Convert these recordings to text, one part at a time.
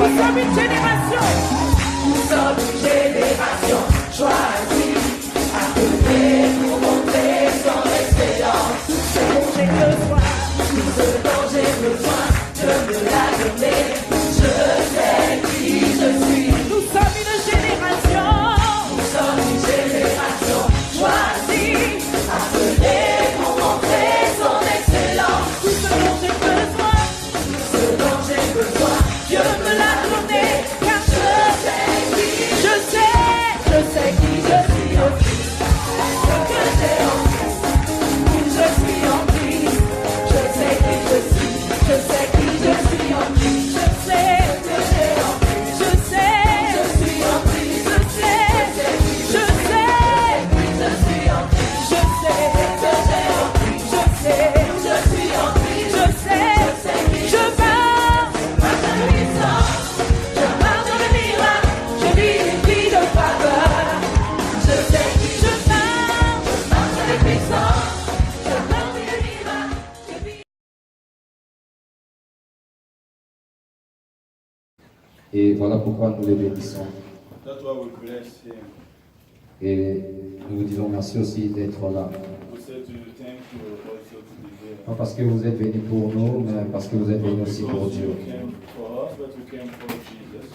Nous sommes une génération. Nous sommes une génération choisie, appelée pour montrer son excellence. Ce dont j'ai besoin, Tout ce dont j'ai besoin, Dieu me l'a donné. Je sais qui je suis. nous sommes une génération. Nous sommes une génération choisie, appelée pour montrer son excellence. Tout ce dont j'ai besoin, Tout ce dont j'ai besoin, Dieu me l'a donné. car Je sais qui je sais qui je suis aussi. ce que j'ai en Christ, où je suis en Christ. Je sais qui je suis, je sais qui je suis en Christ. Je sais, Que j'ai en Christ, je sais, je suis en Christ. je sais, je sais, Je suis en Christ, je sais, que j'ai en Christ. je sais, Je suis en Christ, je sais, je pars, marche dans la puissance, je marche dans le miracle, je vis une vie de faveur. Je sais qui je je pars. marche dans la puissance, je marche dans le miracle, je vis. Et voilà pourquoi nous les bénissons. That's why we bless him. Et nous vous disons merci aussi d'être là. We say to you, thank you also to be here. Pas parce que vous êtes venus pour nous, mais parce que vous êtes venus aussi pour Because Dieu. you came for us, but you came for Jesus.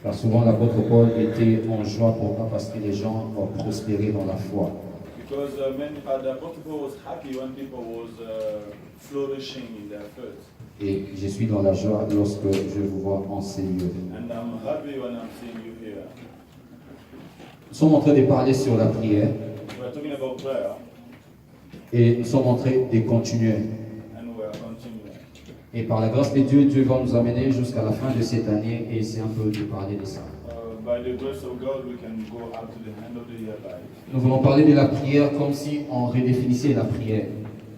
Car souvent l'apôtre Paul était en joie pourquoi? Parce que les gens ont prospéré dans la foi. Because the Apostle Paul was happy when people was flourishing in their faith. Et je suis dans la joie lorsque je vous vois en ces lieux. And I'm happy when I'm seeing you here. Nous sommes en train de parler sur la prière We're talking about prayer, et nous sommes en train de continuer. and we're continuing. Et par la grâce de Dieu, Dieu va nous amener jusqu'à la fin de cette année et c'est un peu de parler de ça. By the grace of God, we can go up to the end of the year life. Nous voulons parler de la prière comme si on redéfinissait la prière.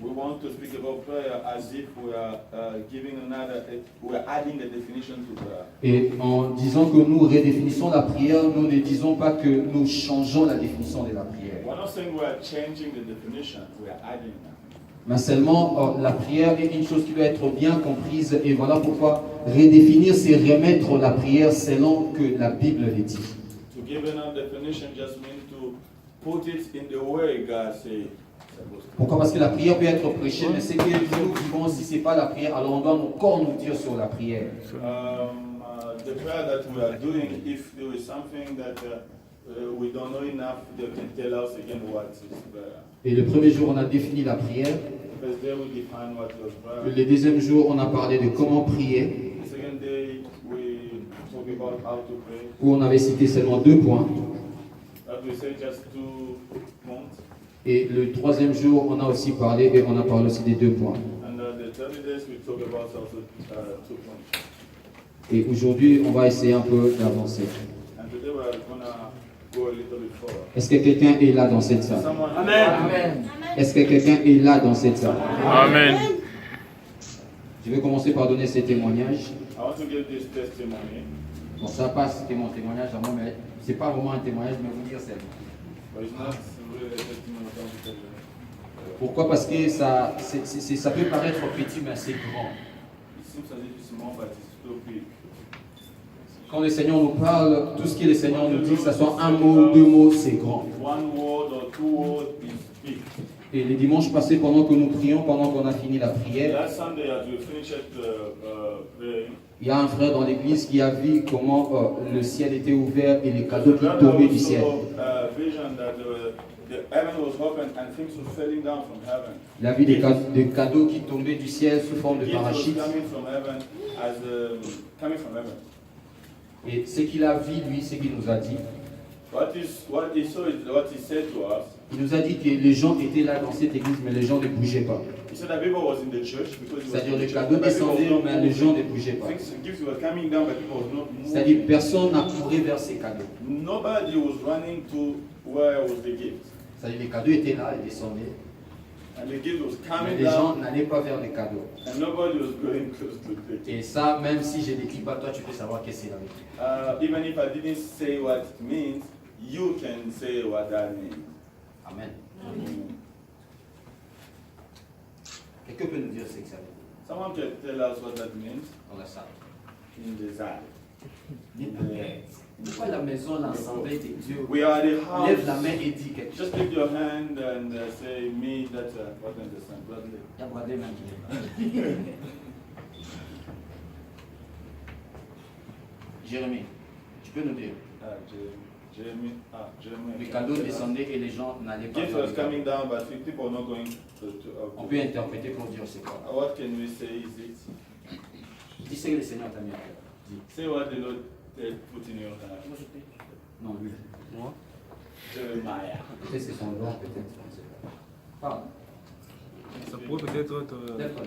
We want to speak about prayer as if we are we are adding a definition to prayer. Et en disant que nous redéfinissons la prière, nous ne disons pas que nous changeons la définition de la prière. We're not saying we are changing the definition, we are adding them. Mais seulement, la prière est une chose qui doit être bien comprise. Et voilà pourquoi redéfinir, c'est remettre la prière selon que la Bible le dit. To give another definition just means to put it in the way God says. Pourquoi? Parce que la prière peut être prêchée, mais c'est que nous vivons, si ce n'est pas la prière, alors on doit encore nous dire sur la prière. The prayer that we are doing, if there is something that we don't know enough, they can tell us again what is prayer. Et le premier jour, on a défini la prière. The first day we define what was prayer. Le deuxième jour, on a parlé de comment prier, The second day we talk about how to pray. où on avait cité seulement 2 points. That we say just 2 points. Et le troisième jour, on a aussi parlé, et on a parlé aussi des 2 points. And the 30 days we talk about also 2 points. Et aujourd'hui, on va essayer un peu d'avancer. And today we are gonna go a little bit forward. Est-ce que quelqu'un est là dans cette salle? Someone. Amen. Est-ce que quelqu'un est là dans cette salle? Amen. Je vais commencer par donner ces témoignages. I want to give this testimony. Bon, ça passe, c'était mon témoignage à moi, mais c'est pas vraiment un témoignage, mais vous dire c'est. But it's not really a testimony I want to tell you. Pourquoi? Parce que ça peut paraître petit, mais c'est grand. It seems as if it's small, but it's so big. Quand le Seigneur nous parle, tout ce que le Seigneur nous dit, que ce soit un mot, 2 mots, c'est grand. One word or 2 words is big. Et les dimanches passés, pendant que nous prions, pendant qu'on a fini la prière, Last Sunday, as we finished praying, il y a un frère dans l'église qui a vu comment le ciel était ouvert et les cadeaux qui tombaient du ciel. vision that the heaven was open and things were falling down from heaven. Il a vu des cadeaux qui tombaient du ciel sous forme de Gifts was parachutes. coming from heaven as coming from heaven. Et ce qu'il a vu, lui, ce qu'il nous a dit, What he saw is what he said to us. il nous a dit que les gens étaient là dans cette église, mais les gens ne bougeaient pas. He said that people was in the church because he was C'est-à-dire in the les church, cadeaux but people was descendaient, not mais les gens moving. ne bougeaient pas. Gifts were coming down, but people was not moving. C'est-à-dire personne n'a couru vers ces cadeaux. Nobody was running to where was the gift. C'est-à-dire les cadeaux étaient là, ils descendaient, And the gift was mais coming les gens down, n'allaient pas vers les cadeaux. and nobody was going close to the gift. Et ça, même si je ne l'écris pas, toi tu peux savoir qu'est-ce que c'est la vérité. Even if I didn't say what it means, you can say what that means. Amen. Quelqu'un peut nous dire ce que ça veut dire Someone can tell us what that means dans la salle? in the Zad. Pourquoi la maison, l'assemblée de Dieu? We are the Lève la house. main et dis quelque chose. Just lift your hand and say, me, that, what understand, Bradley. Il y a Bradley même qui est là. Jérémie, tu peux nous dire, Jeremy, les cadeaux descendaient et les gens n'allaient pas Gift vers was les cadeaux. coming down, but people are not going On peut interpréter pour dire c'est quoi. What can we say is it? Dis ce que le Seigneur t'a mis à cœur. Dis. Say what the Lord put in your heart. Non, lui. Moi, Jeremiah. Peut-être c'est son don, peut-être. On ne sait pas. Parle. ça pourrait peut-être être Lève-toi.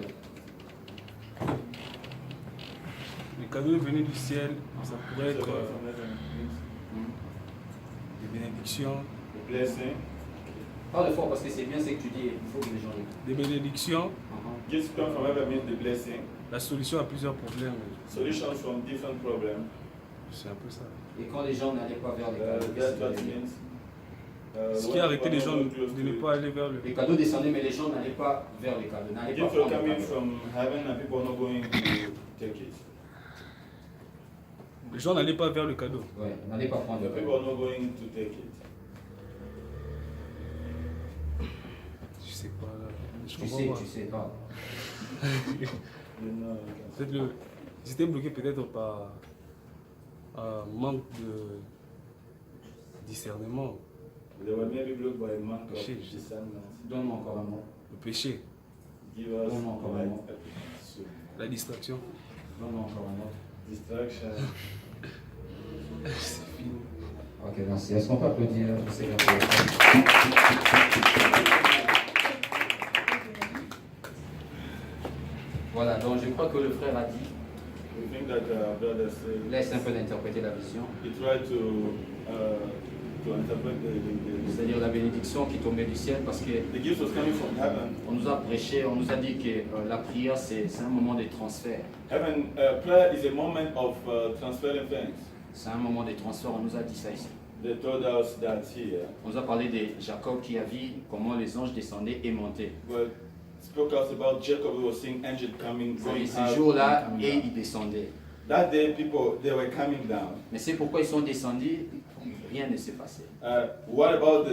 les cadeaux venus du ciel, ça pourrait être des bénédictions. The blessing. Parle fort parce que c'est bien ce que tu dis. Il faut que les gens l'écoutent. Des bénédictions, Gifts come from heaven means the blessing. la solution à plusieurs problèmes. Solutions from different problems. C'est un peu ça. Et quand les gens n'allaient pas vers les cadeaux, That's what it means. Ce qui a arrêté les gens de ne pas aller vers le... les cadeaux descendaient, mais les gens n'allaient pas vers les cadeaux. N'allaient pas Gifts are prendre les coming cadeaux. from heaven and people are not going to take it. Les gens n'allaient pas vers le cadeau. Ouais, n'allaient pas prendre The le people cadeau. are not going to take it. Je sais pas. Là. Je Tu comprends sais, pas. tu sais pas. You know, Peut-être ils étaient bloqués peut-être par un manque de discernement, they were maybe blocked by a monk of Shit. discernment. Donne-moi encore un mot. le péché, Give us No, no, like no. la distraction. Donne-moi encore un mot. distraction. C'est fini. Ok, merci. Est-ce qu'on peut applaudir le Seigneur? Voilà, donc je crois que le frère a dit, We think that brother said laisse un peu d'interpréter la vision, he tried to interpret c'est-à-dire la bénédiction qui tombait du ciel, parce que the gifts was coming from heaven. on nous a prêché, on nous a dit que la prière c'est un moment de transfert. Heaven prayer is a moment of transferring things. C'est un moment de transfert, on nous a dit ça ici. They told us that here. On nous a parlé de Jacob qui a vu comment les anges descendaient et montaient. Well, spoke us about Jacob. We were seeing angels coming, going Ces out, jours-là, coming et down. ils descendaient. That day, people they were coming down. Mais c'est pourquoi ils sont descendus, rien ne s'est passé. What about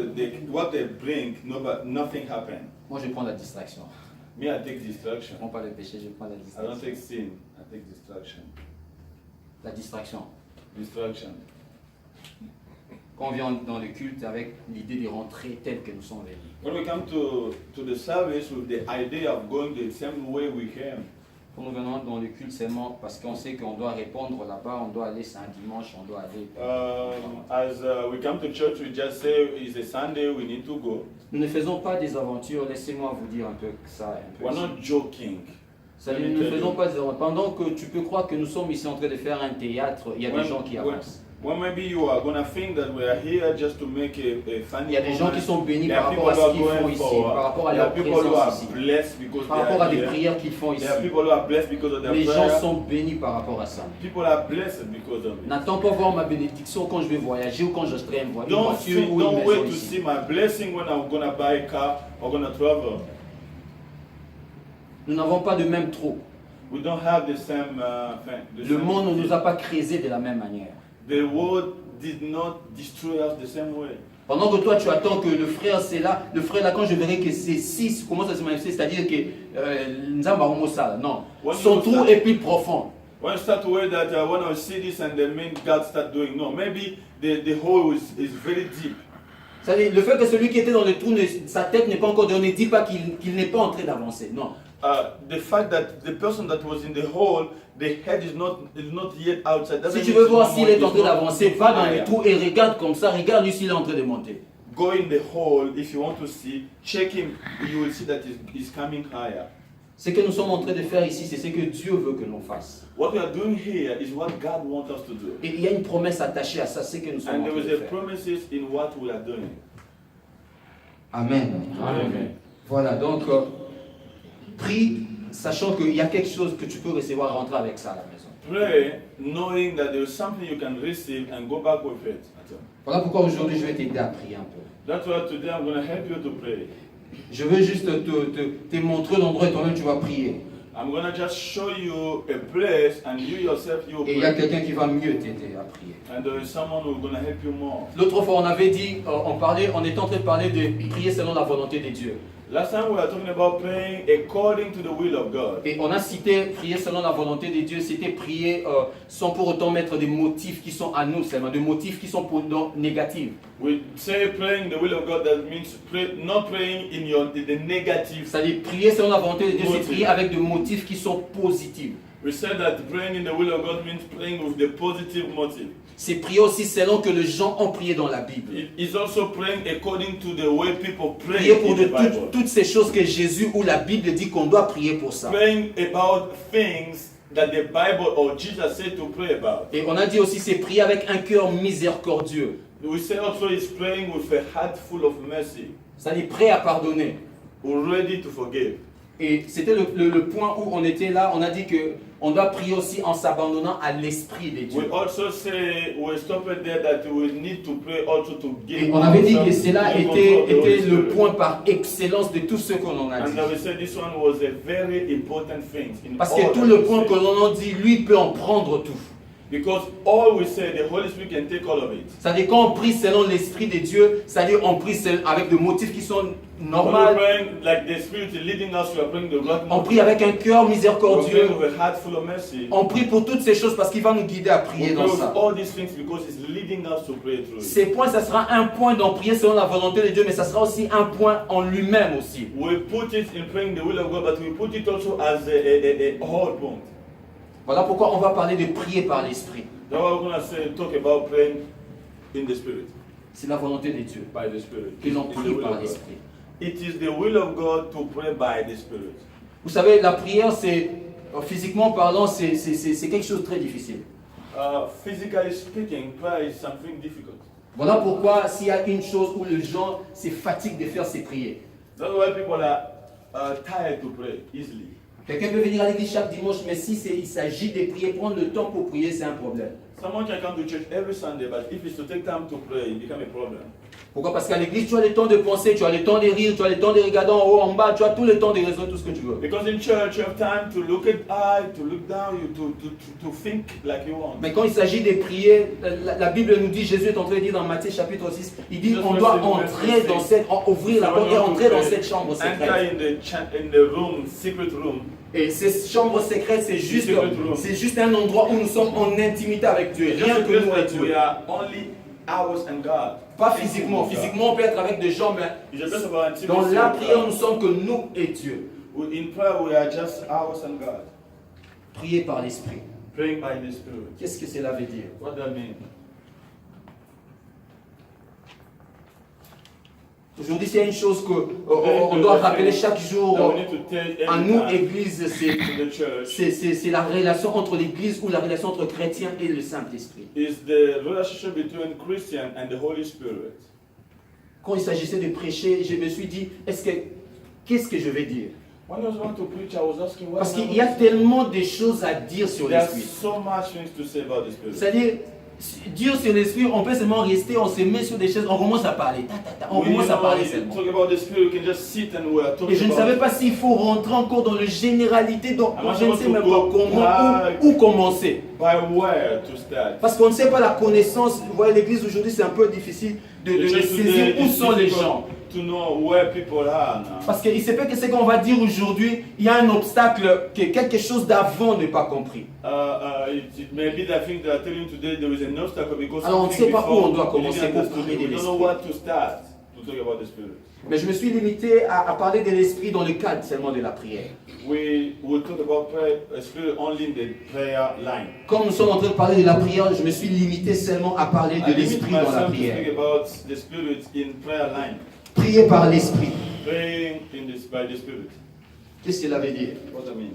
what they bring? No, but nothing happened. Moi je prends la distraction. Me, I take distraction. Je ne prends pas le péché, je prends la I don't distraction. take sin. I take distraction. La distraction. Distraction. Quand on vient dans le culte avec l'idée de rentrer tel que nous sommes venus. When we come to the service with the idea of going the same way we came, Quand nous venons dans le culte seulement parce qu'on sait qu'on doit répondre là-bas, on doit aller, c'est un dimanche, on doit aller. as we come to church, we just say it's a Sunday, we need to go. Nous ne faisons pas des aventures, laissez-moi vous dire un peu ça. Un peu We're ici. not joking. C'est-à-dire, nous ne faisons pas des aventures. Pendant que tu peux croire que nous sommes ici en train de faire un théâtre, il y a des gens qui avancent. Well, maybe you are gonna think that we are here just to make a funny. Il y a des gens qui sont bénis There par are rapport à people ce who qu'ils are font going ici, forward. par rapport à There are leur people who are présence ici, blessed because par they rapport à are des here. prières qu'ils font ici. There are people who are blessed because of their Les gens prayer. sont bénis par rapport à ça. People are blessed because of it. N'attends pas voir ma bénédiction quand je vais voyager ou quand j'achèterai une Don't voiture ou une don't maison wait to ici. see my blessing when I'm gonna buy a car or gonna travel. Nous n'avons pas de même trop. We don't have the same thing. Le monde ne nous a pas créés de la même manière. The world did not destroy us the same way. Pendant que toi tu attends que le frère c'est là, le frère là quand je verrai que c'est 6, comment ça se manifeste, c'est-à-dire que Nzamba Homo Sala, non. When Son you trou start- est plus profond. When you start to worry that when I see this and then mean God start doing, no, maybe the hole is very deep. C'est-à-dire le fait que celui qui était dans le trou, sa tête n'est pas encore donnée, ne dit pas qu'il n'est pas en train d'avancer, non. The fact that the person that was in the hole, the head is not yet outside. Si doesn't tu mean veux it's voir not- s'il est en it's train not d'avancer, va dans higher. le trou et regarde comme ça, regarde lui s'il est en train de monter. Go in the hole if you want to see. Check him. You will see that he's coming higher. Ce que nous sommes en train de faire ici, c'est ce que Dieu veut que l'on fasse. What we are doing here is what God wants us to do. Et il y a une promesse attachée à ça, c'est ce que nous sommes And en there train is de a faire. promises in what we are doing. Amen. Amen. Voilà, donc, prie, sachant qu'il y a quelque chose que tu peux recevoir, rentrer avec ça à la maison. Pray knowing that there is something you can receive and go back with it. Voilà pourquoi aujourd'hui je vais t'aider à prier un peu. That's why today I'm going to help you to pray. Je veux juste te montrer l'endroit et toi-même tu vas prier. I'm going to just show you a place and you yourself, you Et il y a pray. quelqu'un qui va mieux t'aider à prier. And there is someone who's going to help you more. L'autre fois, on avait dit, on était en train de parler de prier selon la volonté de Dieu. Last time we were talking about praying according to the will of God. Et on a cité prier selon la volonté de Dieu, c'était prier sans pour autant mettre des motifs qui sont à nous seulement, des motifs qui sont pour nous négatifs. We say praying the will of God, that means not praying in the negative. C'est-à-dire prier selon la volonté de Dieu, c'est Motifs. prier avec des motifs qui sont positifs. We said that praying in the will of God means praying with the positive motive. C'est prier aussi selon que les gens ont prié dans la Bible. It is also praying according to the way people pray Prier pour in the Bible. toutes ces choses que Jésus ou la Bible dit qu'on doit prier pour ça. Praying about things that the Bible or Jesus said to pray about. Et on a dit aussi c'est prier avec un cœur miséricordieux. We say also is praying with a heart full of mercy, C'est-à-dire prêt à pardonner. ready to forgive. Et c'était le point où on était là, on a dit que on doit prier aussi en s'abandonnant à l'Esprit de Dieu. We also say, we stop it there, that we need to pray also to Et give. on avait dit que ourselves cela to the était control of the Holy le Spirit. point par excellence de tout ce que l'on a dit. And we said this one was a very important thing. In Parce all que tout that le we point say. que l'on a dit, lui peut en prendre tout. Because all we say, the Holy Spirit can take all of it. C'est-à-dire quand on prie selon l'Esprit de Dieu, c'est-à-dire on prie avec des motifs qui sont When normaux. we're praying like the Spirit is leading us, we are praying the right On motive. prie avec un cœur We're miséricordieux. praying with a heart full of mercy. On prie pour toutes ces choses parce qu'il va nous guider à prier We dans pray with ça. all these things because it's leading us to pray through it. Ces points, ça sera un point d'en prier selon la volonté de Dieu, mais ça sera aussi un point en lui-même aussi. We put it in praying the will of God, but we put it also as a whole point. Voilà pourquoi on va parler de prier par l'Esprit. Now we're going to talk about praying in the Spirit, C'est la volonté de Dieu by the Spirit. que l'on In the prie will par of God. l'Esprit. It is the will of God to pray by the Spirit. Vous savez, la prière, c'est, physiquement parlant, c'est quelque chose de très difficile. Physically speaking, prayer is something difficult. Voilà pourquoi s'il y a une chose où les gens se fatiguent de faire, c'est prier. That's why people are tired to pray easily. Quelqu'un peut venir à l'église chaque dimanche, mais si il s'agit de prier, prendre le temps pour prier, c'est un problème. Someone can come to church every Sunday, but if it's to take time to pray, it becomes a problem. Pourquoi? Parce qu'à l'église, tu as le temps de penser, tu as le temps de rire, tu as le temps de regarder en haut, en bas, tu as tout le temps de résoudre tout ce que tu veux. Because in church, you have time to look at high, to look down, to think like you want. Mais quand il s'agit de prier, la Bible nous dit, Jésus est en train de dire dans Matthieu chapitre 6, il dit on doit entrer dans cette, ouvrir la porte et entrer dans cette chambre secrète. Enter in the room, secret room. Et cette chambre secrète, c'est juste un endroit où nous sommes en intimité avec Dieu, rien Just que nous et because we Dieu. are only ours and God. Pas physiquement. Physiquement, on peut être avec des gens, mais It's a place of our intimacy dans la with prière, God. nous sommes que nous et Dieu. In prayer, we are just ours and God. Prier par l'Esprit. Praying by the Spirit. Qu'est-ce que cela veut dire? What does that mean? Aujourd'hui, s'il y a une chose qu'on doit rappeler chaque jour That we need to tell à every nous, time Église, to the church c'est la relation entre l'Église ou la relation entre chrétiens et le Saint-Esprit. is the relationship between Christian and the Holy Spirit. Quand il s'agissait de prêcher, je me suis dit, qu'est-ce que je vais dire? When I was going to preach, I was asking what Parce am I qu'il y a going to say? tellement de choses à dire sur There's l'Esprit. so much things to say about the Spirit. C'est-à-dire, dire sur l'Esprit, on peut seulement rester, on se met sur des chaises, on commence à parler. On commence à parler seulement. Talk about the Spirit, we can just sit and we are talking Et je ne about savais pas s'il faut rentrer encore dans les généralités, donc I'm not je ne sais supposed même to pas go comment, back. où commencer. by where to start. Parce qu'on ne sait pas la connaissance. Vous voyez, l'église aujourd'hui, c'est un peu difficile de The church saisir today où is sont les difficult gens. to know where people are now. Parce qu'il se peut que ce qu'on va dire aujourd'hui, il y a un obstacle, que quelque chose d'avant n'est pas compris. It may be that thing that I tell you today there is an obstacle because Alors, on ne something sait pas before où on doit we commencer didn't pour understand. parler de We don't know l'esprit. what to start to talk about the Spirit. Mais je me suis limité à parler de l'esprit dans le cadre seulement de la prière. We will talk about prayer, Spirit only in the prayer line. Comme nous sommes en train de parler de la prière, je me suis limité seulement à parler I de limit l'esprit dans la myself to prière. speak about the Spirit in prayer line. Prier par l'esprit. Praying by the Spirit. Qu'est-ce que cela veut dire? What I mean?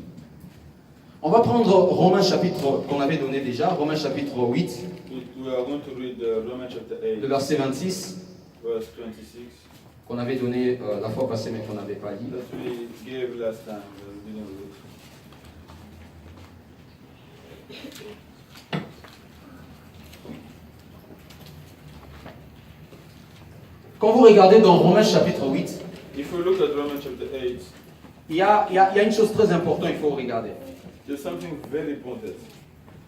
On va prendre Romains chapitre qu'on avait donné déjà, Romains chapitre 8, We are going to read Romans chapter 8, le verset 26, verse 26. qu'on avait donné la fois passée mais qu'on n'avait pas dit. That we gave last time. We didn't read. Quand vous regardez dans Romains chapitre 8, If we look at Romans chapter 8, il y a une chose très importante, il faut regarder. There's something very important.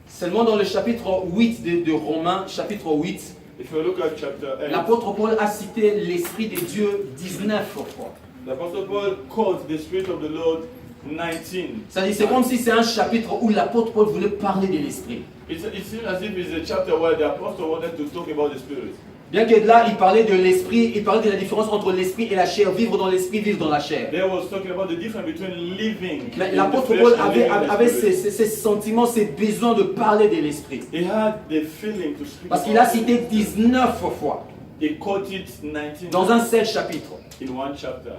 Seulement dans le chapitre 8 de Romains, chapitre 8, If you look at chapter 8, l'apôtre Paul a cité l'Esprit de Dieu 19 fois. the Apostle Paul quotes the Spirit of the Lord 19. C'est-à-dire, c'est comme si c'est un chapitre où l'apôtre Paul voulait parler de l'Esprit. It seems as if it's a chapter where the Apostle wanted to talk about the Spirit. Bien que là, il parlait de l'Esprit, il parlait de la différence entre l'Esprit et la chair, vivre dans l'Esprit, vivre dans la chair. There was talking about the difference between living Mais in the l'apôtre flesh Paul and living in the avait Spirit. ses sentiments, ses besoins de parler de l'Esprit. He had the feeling to speak. Parce qu'il a about cité it. 19 fois He quoted 19 dans un seul chapitre. in one chapter.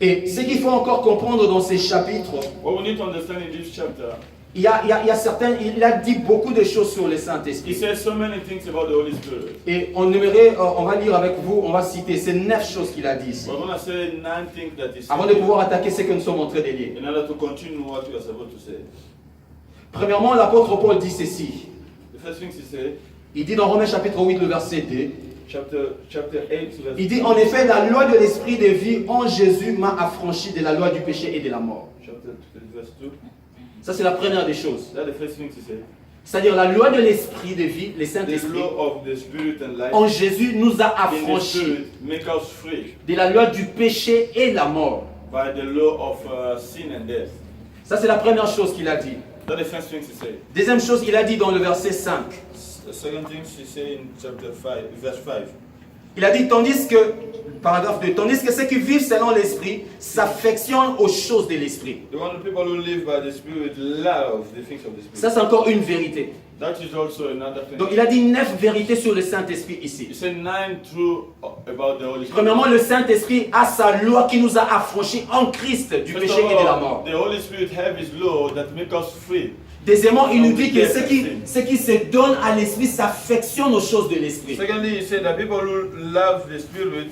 Et ce qu'il faut encore comprendre dans ces chapitres, What we need to understand in this chapter, il a dit beaucoup de choses sur le he Saint-Esprit. says so many things about the Holy Spirit. Et on va lire avec vous, on va citer ces 9 choses qu'il a dit ici. We're going to say 9 things that he said Avant de pouvoir attaquer ce que nous sommes en train de lire. in order to continue what we are supposed to say. Premièrement, l'apôtre Paul dit ceci. The first thing he said, Il dit dans Romains chapitre 8, le verset 2. chapter 8, verse Il dit en effet, la loi de l'esprit de vie en Jésus m'a affranchi de la loi du péché et de la mort. chapter 2, verse 2. Ça, c'est la première des choses. That's the first thing he said. C'est-à-dire la loi de l'esprit de vie, le The Saint-Esprit, law of the Spirit and life en Jésus nous a in the affranchis Spirit make us free de la loi du péché et de la mort. by the law of sin and death. Ça, c'est la première chose qu'il a dit. That's the first thing he said. Deuxième chose, il a dit dans le verset 5. The second thing he said in chapter 5, verse 5. Il a dit, paragraphe 2, tandis que ceux qui vivent selon l'esprit s'affectionnent aux choses de l'esprit. The one people who live by the Spirit love the things of the Spirit. Ça, c'est encore une vérité. That is also another thing. Donc, il a dit 9 vérités sur le Saint-Esprit ici. He said 9 truths about the Holy Spirit. Premièrement, le Saint-Esprit a sa loi qui nous a affranchis en Christ du First péché of et de la all, mort. the Holy Spirit have His law that make us free. Deuxièmement, il nous dit que ceux qui se donnent à l'Esprit s'affectionnent aux choses de l'Esprit. Secondly, he said that people who love the Spirit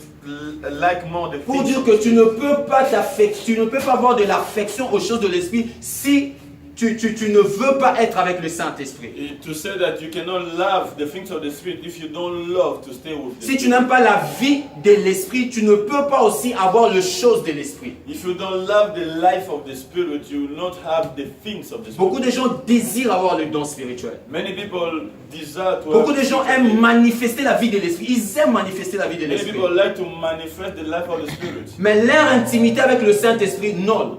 like more the Pour things dire of que the tu ne peux pas avoir de l'affection aux choses de l'Esprit si tu ne veux pas être avec le Saint-Esprit. To say that you cannot love the things of the Spirit if you don't love to stay with the Si tu Spirit. n'aimes pas la vie de l'Esprit, tu ne peux pas aussi avoir les choses de l'Esprit. If you don't love the life of the Spirit, you will not have the things of the Spirit. Beaucoup de gens désirent avoir le don spirituel. Many people desire to Beaucoup have de gens aiment manifester la vie de l'Esprit. Ils aiment manifester la vie de Many l'Esprit. people like to manifest the life of the Spirit. Mais leur intimité avec le Saint-Esprit, non.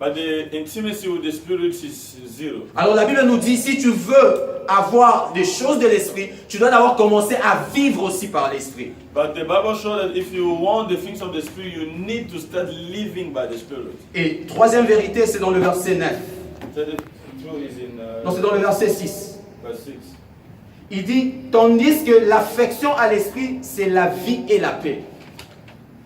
But the intimacy with the Spirit is zero. Alors la Bible nous dit, si tu veux avoir des choses de l'Esprit, tu dois d'abord commencer à vivre aussi par l'Esprit. But the Bible shows that if you want the things of the Spirit, you need to start living by the Spirit. Et troisième vérité, c'est dans le verset 9. So the truth is in Non, c'est dans le verset 6. verse 6. Il dit, tandis que l'affection à l'Esprit, c'est la vie et la paix.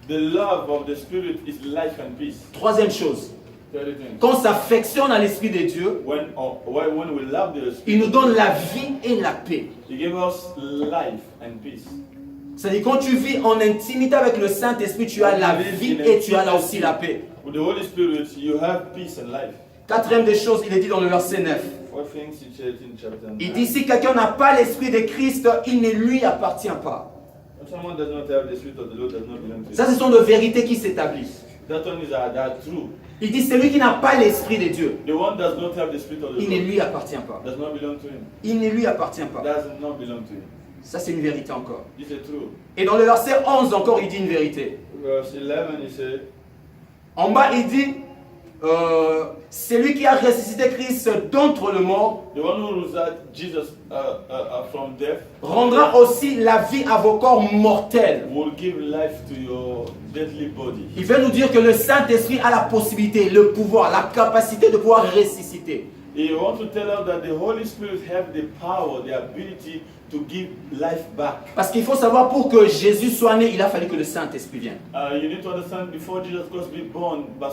The love of the Spirit is life and peace. Troisième chose, Third thing. quand on s'affectionne à l'Esprit de Dieu, When we love the Spirit, il nous donne la vie et la paix. He gives us life and peace. C'est-à-dire quand tu vis en intimité avec le Saint-Esprit, tu as la vie et tu as là aussi la paix. With the Holy Spirit, you have peace and life. Quatrième des choses, il est dit dans le verset 9. What things he said in chapter 9? Il dit, si quelqu'un n'a pas l'Esprit de Christ, il ne lui appartient pas. If someone does not have the Spirit of the Lord, does not belong to Ça, him. ce sont des vérités qui s'établissent. That one is that true. Il dit, celui qui n'a pas l'Esprit de Dieu, The one does not have the Spirit of the il ne Lord lui appartient pas. does not belong to him. Il ne lui appartient pas. Does not belong to him. Ça, c'est une vérité encore. This is true. Et dans le verset 11 encore, il dit une vérité. Verse 11, he said, En bas, il dit, celui qui a ressuscité Christ d'entre les morts the one who rose Jesus from death rendra aussi la vie à vos corps mortels. will give life to your deadly body. Il veut nous dire que le Saint-Esprit a la possibilité, le pouvoir, la capacité de pouvoir ressusciter. He wants to tell us that the Holy Spirit have the power, the ability to give life back. Parce qu'il faut savoir, pour que Jésus soit né, il a fallu que le Saint-Esprit vienne. You need to understand, before Jesus Christ be born, but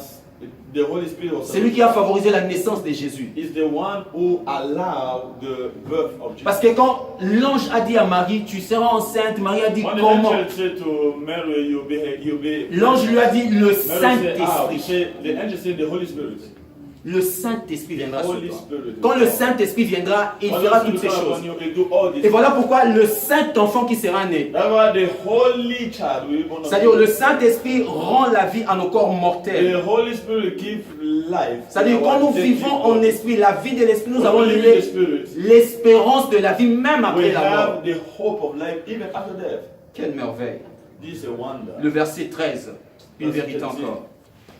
the Holy Spirit was C'est lui qui a favorisé la naissance de Jésus. is the one who allowed the birth of Jesus. Parce que quand l'ange a dit à Marie, tu seras enceinte, Marie a dit When the comment? angel said to Mary, you'll be L'ange lui a dit le Mary said, how? He Saint-Esprit. said, the angel said the Holy Spirit. le Saint-Esprit viendra sur Holy toi. Spirit will Quand le come. Saint-Esprit viendra, il When fera the toutes ces Spirit choses. comes upon you, he'll do all these Et voilà things. pourquoi le Saint-Enfant qui sera né, That's why the Holy Child will even c'est-à-dire le Saint-Esprit rend la vie à nos corps The mortels. Holy Spirit gives life. C'est-à-dire quand nous vivons en esprit, la vie de l'esprit, nous avons When we live in the Spirit, l'espérance de la vie même we après la mort. have the hope of life even after death. Quelle merveille. This is a wonder. Le verset 13, une Verset vérité 13. encore.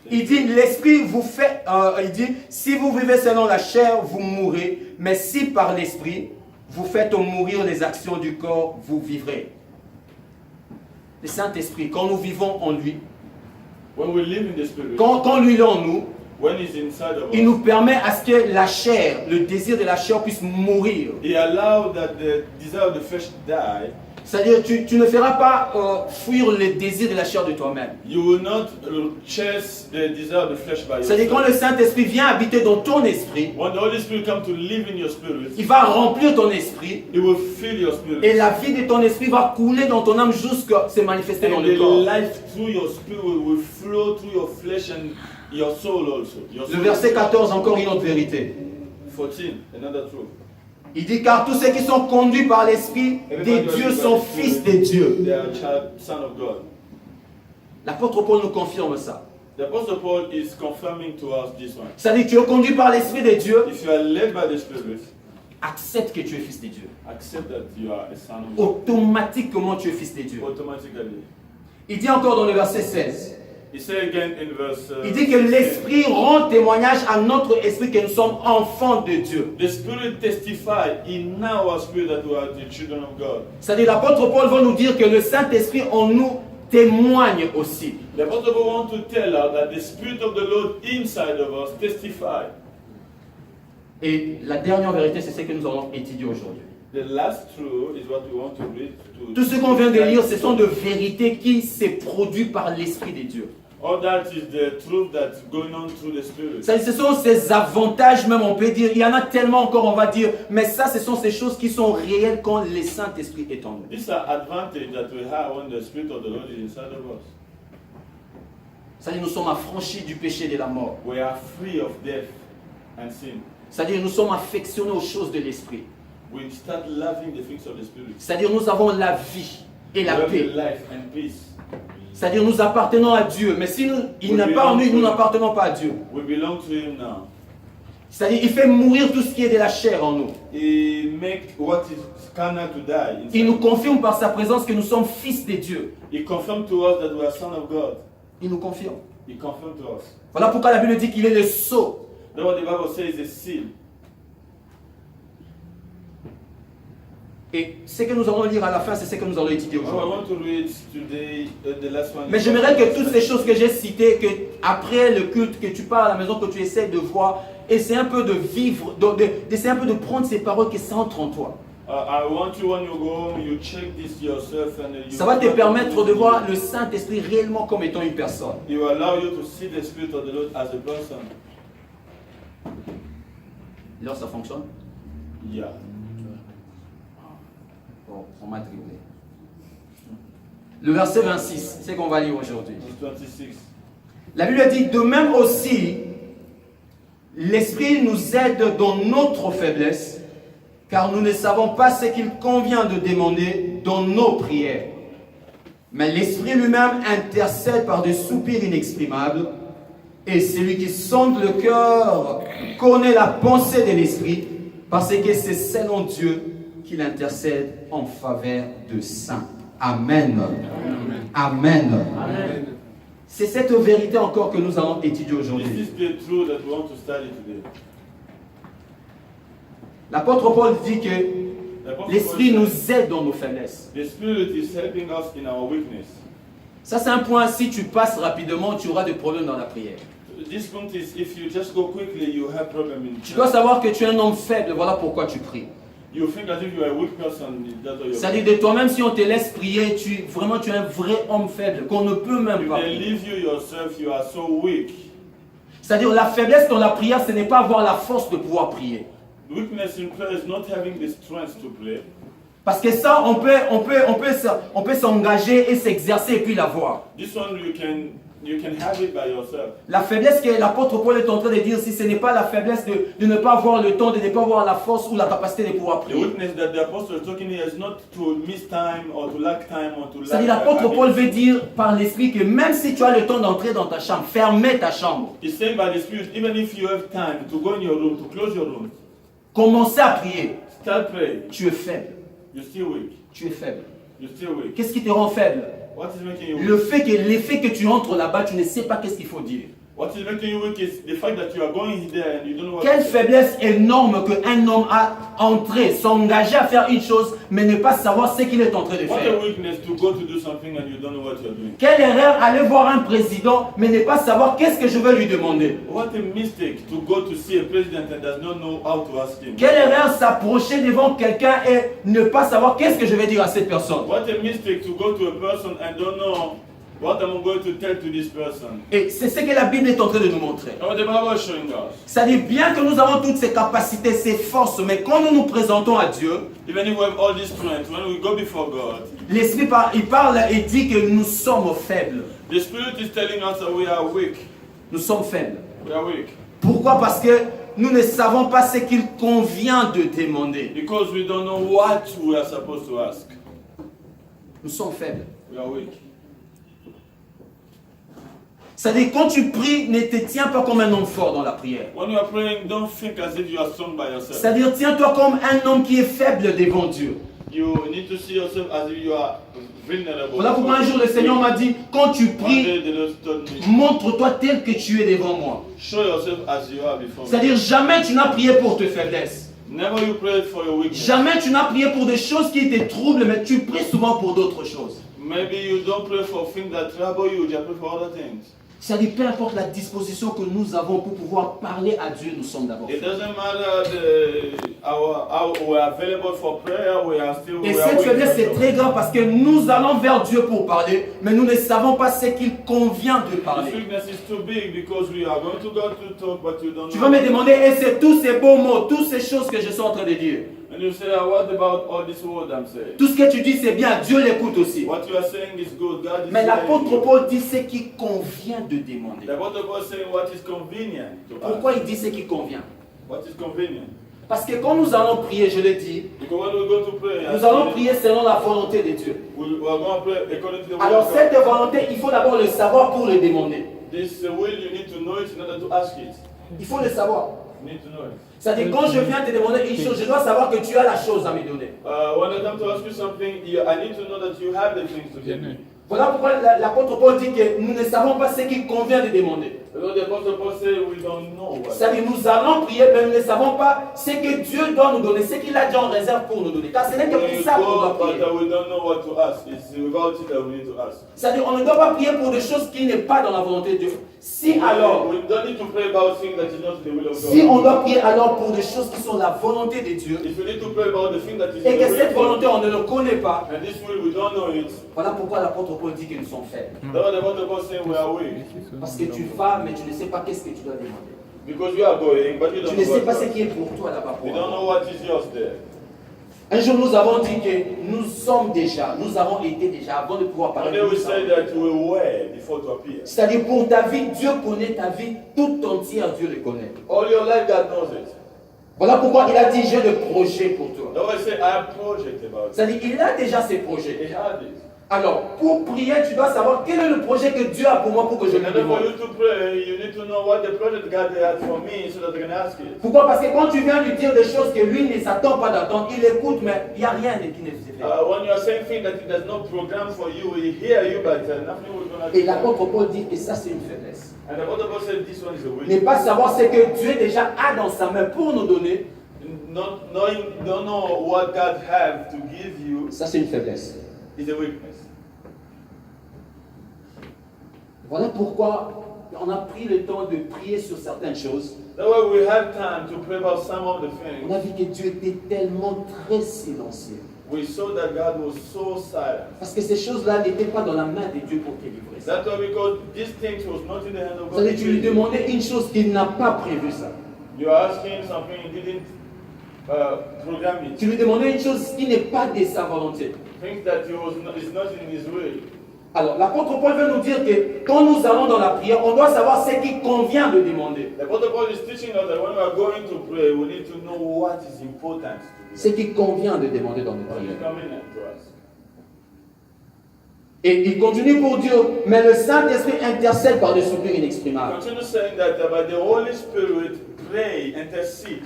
Il dit, l'esprit vous fait, il dit, si vous vivez selon la chair, vous mourrez, mais si par l'esprit, vous faites mourir les actions du corps, vous vivrez. Le Saint-Esprit, quand nous vivons en lui, When we live in the Spirit, quand lui est en nous, when He's inside of il us, nous permet à ce que la chair, le désir de la chair puisse mourir. He allows that the desire of the flesh die. C'est-à-dire, tu ne feras pas fuir les désirs de la chair de toi-même. You will not chase the desire of the flesh by C'est-à-dire, quand le yourself. Saint-Esprit vient habiter dans ton esprit, When the Holy Spirit comes to live in your spirit, il va remplir ton esprit. He will fill your spirit. Et la vie de ton esprit va couler dans ton âme jusqu'à se manifester dans And le the corps. life through your spirit will flow through your flesh and your soul also. Your Le soul. verset 14, encore une autre vérité. 14, another truth. Il dit, car tous ceux qui sont conduits par l'esprit des dieux sont fils de Dieu. They are child, son of God. L'apôtre Paul nous confirme ça. The Apostle Paul is confirming to us this one. C'est-à-dire que tu es conduit par l'esprit de Dieu, If you are led by the Spirit, accepte que tu es fils de Dieu. accept that you are a son of God. Automatiquement, tu es fils de Dieu. Automatically. Il dit encore dans le verset 16, He said again in verse. il dit que l'esprit rend témoignage à notre esprit que nous sommes enfants de Dieu. The Spirit testifies in our spirit that we are the children of God. C'est-à-dire l'apôtre Paul va nous dire que le Saint-Esprit en nous témoigne aussi. The Apostle Paul wants to tell us that the Spirit of the Lord inside of us testifies. Et la dernière vérité, c'est ce que nous allons étudier aujourd'hui. The last truth is what we want to read. Tout ce qu'on vient de lire, ce sont de vérités qui s'est produit par l'Esprit de Dieu. All that is the truth that's going on through the Spirit. Ce sont ces avantages même, on peut dire. Il y en a tellement encore, on va dire. Mais ça, ce sont ces choses qui sont réelles quand le Saint-Esprit est en nous. These are advantages that we have when the Spirit of the Lord is inside of us. C'est-à-dire nous sommes affranchis du péché et de la mort. We are free of death and sin. C'est-à-dire nous sommes affectionnés aux choses de l'Esprit. We start loving the things of the Spirit. C'est-à-dire nous avons la vie et la We have paix. the life and peace. C'est-à-dire nous appartenons à Dieu. Mais si il n'est pas en nous, nous n'appartenons pas à Dieu. We belong to Him now. C'est-à-dire il fait mourir tout ce qui est de la chair en nous. He make what is carnal to die. inside. Il nous confirme par sa présence que nous sommes fils de Dieu. He confirmed to us that we are son of God. Il nous confirme. He confirmed to us. Voilà pourquoi la Bible dit qu'il est le sceau. That's what the Bible says is a seal. Et ce que nous allons lire à la fin, c'est ce que nous allons étudier I aujourd'hui. want to read today the last one. Mais j'aimerais que toutes ces choses que j'ai citées, que après le culte, que tu pars à la maison, que tu essaies de voir, essaie un peu de vivre, d'essayer un peu de prendre ces paroles qui s'entrent en toi. I want you when you go home, you check this yourself and you. Ça va te permettre de voir le Saint-Esprit réellement comme étant une personne. It will allow you to see the Spirit of the Lord as a person. Là, ça fonctionne? Yeah. Bon, on m'a dribblé. Le verset 26, c'est qu'on va lire aujourd'hui. Verse 26. La Bible dit, de même aussi, l'Esprit nous aide dans notre faiblesse, car nous ne savons pas ce qu'il convient de demander dans nos prières. Mais l'Esprit lui-même intercède par des soupirs inexprimables, et celui qui sonde le cœur connaît la pensée de l'Esprit, parce que c'est selon Dieu qu'il intercède en faveur de saints. Amen. Amen. Amen. C'est cette vérité encore que nous allons étudier This aujourd'hui. is the truth that we want to study today. L'apôtre Paul dit que The Apostle l'Esprit Paul nous says, aide dans nos faiblesses. the Spirit is helping us in our weakness. Ça, c'est un point. Si tu passes rapidement, tu auras des problèmes dans la prière. This point is if you just go quickly, you have problem in Tu dois savoir que tu es un homme faible. Voilà pourquoi tu pries. You think as if you are a weak person. That's why you're C'est-à-dire de toi-même, si on te laisse prier, vraiment tu es un vrai homme faible, qu'on ne peut même If pas they prier. leave you yourself, you are so weak. C'est-à-dire la faiblesse dans la prière, ce n'est pas avoir la force de pouvoir prier. Weakness in prayer is not having the strength to pray. Parce que ça, on peut s'engager et s'exercer et puis l'avoir. This one you can You can have it by yourself. La faiblesse que l'apôtre Paul est en train de dire ici, ce n'est pas la faiblesse de ne pas avoir le temps, de ne pas avoir la force ou la capacité de pouvoir The prier. weakness that the apostle is talking here is not to miss time or to lack time or to lack. C'est-à-dire l'apôtre Paul veut dire par l'esprit que même si tu as le temps d'entrer dans ta chambre, fermez ta chambre. He's saying by the Spirit, even if you have time to go in your room, to close your room, Commencez à prier. start praying. Tu es faible. You're still weak. Tu es faible. You're still weak. Qu'est-ce qui te rend faible? What is making you weak? L'effet que tu entres là-bas, tu ne sais pas qu'est-ce qu'il faut dire. What is making you weak is the fact that you are going there and you don't know what Quelle to say. faiblesse énorme qu'un homme a entré, s'engager à faire une chose, mais ne pas savoir ce qu'il est en train de What a faire. weakness to go to do something and you don't know what you're doing. Quelle erreur aller voir un président, mais ne pas savoir qu'est-ce que je vais lui demander. What a mistake to go to see a president and does not know how to ask him. Quelle erreur s'approcher devant quelqu'un et ne pas savoir qu'est-ce que je vais dire à cette personne. What a mistake to go to a person and don't know what am I going to tell to this person. Et c'est ce que la Bible est en train de nous montrer. And what the Bible is showing us. C'est-à-dire bien que nous avons toutes ces capacités, ces forces, mais quand nous nous présentons à Dieu, Even if we have all this strength, when we go before God, l'Esprit il parle et dit que nous sommes faibles. the Spirit is telling us that we are weak. Nous sommes faibles. We are weak. Pourquoi? Parce que nous ne savons pas ce qu'il convient de demander. Because we don't know what we are supposed to ask. Nous sommes faibles. We are weak. C'est-à-dire quand tu pries, ne te tiens pas comme un homme fort dans la prière. When you are praying, don't think as if you are strong by yourself. C'est-à-dire tiens-toi comme un homme qui est faible devant Dieu. You need to see yourself as if you are vulnerable. Voilà pourquoi un jour le Seigneur m'a dit, quand tu One pries, day the Lord told me, montre-toi tel que tu es devant moi. show yourself as you are before me. C'est-à-dire jamais tu n'as prié pour tes faiblesses. Never you pray for your weakness. Jamais tu n'as prié pour des choses qui te troublent, mais tu pries souvent pour d'autres choses. Maybe you don't pray for things that trouble you, you pray for other things. C'est-à-dire peu importe la disposition que nous avons pour pouvoir parler à Dieu, nous sommes d'abord It faibles. doesn't matter how we are available for prayer, we are still Et we are cette weak faiblesse est also. très grave parce que nous allons vers Dieu pour parler, mais nous ne savons pas ce qu'il convient de This parler. weakness is too big because we are going to God to talk, but you don't Tu know. vas me demander, et c'est tous ces beaux mots, toutes ces choses que je suis en train de dire. And you say, what about all this word I'm saying? Tout ce que tu dis, c'est bien, Dieu l'écoute aussi. What you are saying is good. God is Mais saying l'apôtre it. Paul dit ce qui convient de demander. The Apostle Paul is saying what is convenient to Pourquoi us. il dit ce qui convient? What is convenient? Parce que quand nous allons prier, je l'ai dit, Because when we go to pray, nous allons prier selon la volonté de Dieu. we are going to pray according to the will Alors of cette God. volonté, il faut d'abord le savoir pour le demander. This will, you need to know it in order to ask it. Il faut le savoir. You need to know it. C'est-à-dire quand je viens te demander une chose, je dois savoir que tu as la chose à me donner. When I come to ask you something, I need to know that you have the things to give me. Voilà pourquoi l'apôtre Paul dit que nous ne savons pas ce qu'il convient de demander. Because the Apostle Paul said we don't know what. C'est-à-dire nous allons prier, mais nous ne savons pas ce que Dieu doit nous donner, ce qu'il a déjà en réserve pour nous donner. Car ce n'est que When pour you ça qu'on doit go, prier. but we don't know what to ask. It's without it that we need to ask. C'est-à-dire on ne doit pas prier pour des choses qui n'est pas dans la volonté de Dieu. Si alors, We don't need to pray about things that is not the will of God. si on doit prier alors pour des choses qui sont la volonté de Dieu, If you need to pray about the thing that is et the que will cette of God, volonté on ne le connaît pas, and this will we don't know it, voilà pourquoi l'apôtre Paul dit que nous sommes faibles. that's what the Apostle Paul saying we are weak. Parce que tu vas, mais tu ne sais pas qu'est-ce que tu dois demander. Because you are going, but you Tu don't ne know sais pas what ce to qui est pour toi là-bas. You don't know what is yours there. Un jour, nous avons dit que nous sommes déjà, nous avons été déjà, avant de pouvoir One parler day de we ça. say that we were before to appear. C'est-à-dire pour ta vie, Dieu connaît ta vie tout entière, Dieu le connaît. All your life God knows it. Voilà pourquoi il a dit, j'ai le projet pour toi. That's why I say I have project about it. C'est-à-dire il a déjà ses projets. He had it. Alors, pour prier, tu dois savoir quel est le projet que Dieu a pour moi pour que je In lui order for demande. you to pray, you need to know what the project God had for me so that I can ask it. Pourquoi? Parce que quand tu viens lui dire des choses que lui ne s'attend pas d'entendre, il écoute, mais il n'y a rien qui ne se fait. When you are saying things that he does not program for you, he hear you, but nothing will gonna Et do. l'apôtre Paul dit que ça c'est une faiblesse. And the Apostle Paul said this one is a Ne weakness. pas savoir ce que Dieu déjà a dans sa main pour nous donner, Not knowing, don't know what God have to give you ça c'est une faiblesse. is a weakness. Voilà pourquoi on a pris le temps de prier sur certaines choses. That way we have time to pray about some of the On a things. vu que Dieu était tellement très silencieux. We saw that God was so silent. Parce que ces choses-là n'étaient pas dans la main de Dieu pour te livrer ça. That's why because these things was not in the hand of God. C'est-à-dire tu lui demandais une chose qu'il n'a pas prévu ça. You are asking something he didn't program Tu it. lui demandais une chose qui n'est pas de sa volonté. Things that he was not, is not in his will. Alors, l'apôtre Paul veut nous dire que quand nous allons dans la prière, on doit savoir ce qui convient de demander. The Apostle Paul is teaching us that when we are going to pray, we need to know what is important to Ce qui convient de demander dans nos what is prières. coming to us. Et il continue pour dire, mais le Saint-Esprit intercède par des soupirs inexprimables. Continue saying that about the Holy Spirit, pray, intercede.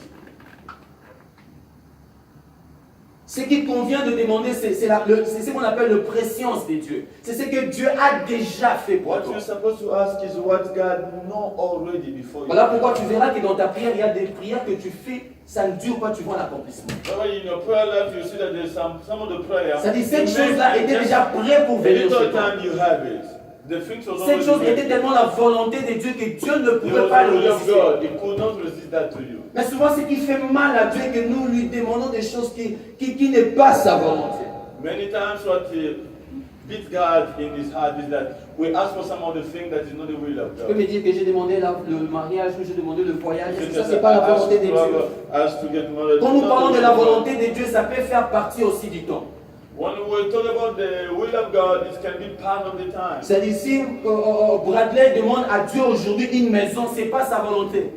Ce qui convient de demander, c'est ce qu'on appelle le préscience de Dieu. C'est ce que Dieu a déjà fait pour What toi. you're supposed to ask is what God know already before you. Voilà pourquoi tu verras que dans ta prière, il y a des prières que tu fais, ça ne dure pas, tu vois l'accomplissement. So in your prayer life, you see that there's some of the prayer. C'est-à-dire cette chose-là était déjà prête pour The venir little chez toi. time you have it. The things was Cette chose already était there. tellement la volonté de Dieu que Dieu ne It pouvait was pas the le will of résister. God. He could not resist that to you. Mais souvent, ce qui fait mal à Dieu, que nous lui demandons des choses qui n'est pas sa volonté. Many times what beats God in his heart is that we ask for some of the things that is not the will of Tu peux God. me dire que j'ai demandé le mariage ou j'ai demandé le voyage. Est-ce que ça, Just c'est pas la ask volonté de Dieu? to get married. Quand nous Not parlons the de will la of God. volonté de Dieu, ça peut faire partie aussi du temps. When we talk about the will of God, it can be part of the time. C'est-à-dire, si Bradley demande à Dieu aujourd'hui une maison, ce n'est pas sa volonté.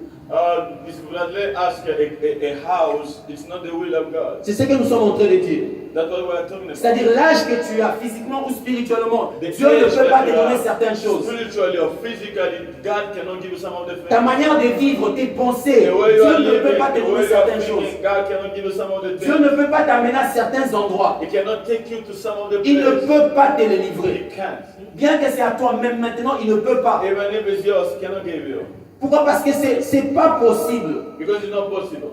This Bradley ask a house, it's not the will of God. C'est ce que nous sommes en train de dire. That's what we are talking about. C'est-à-dire, l'âge que tu as, physiquement ou spirituellement, The Dieu ne age peut pas that te you donner are, certaines choses. spiritually or physically, God cannot give you some of the things. Ta manière de vivre, tes pensées, The way you are Dieu ne peut living, pas te the donner way you are certaines choses. thinking, God cannot give you some of the Dieu things. ne peut pas t'amener à certains endroits. He cannot take you to some of the Il ne places. peut pas te les livrer. He can't. Bien que c'est à toi, même maintenant, il ne peut pas. Even if it's yours, he cannot give you. Pourquoi? Parce que c'est pas possible. Because it's not possible.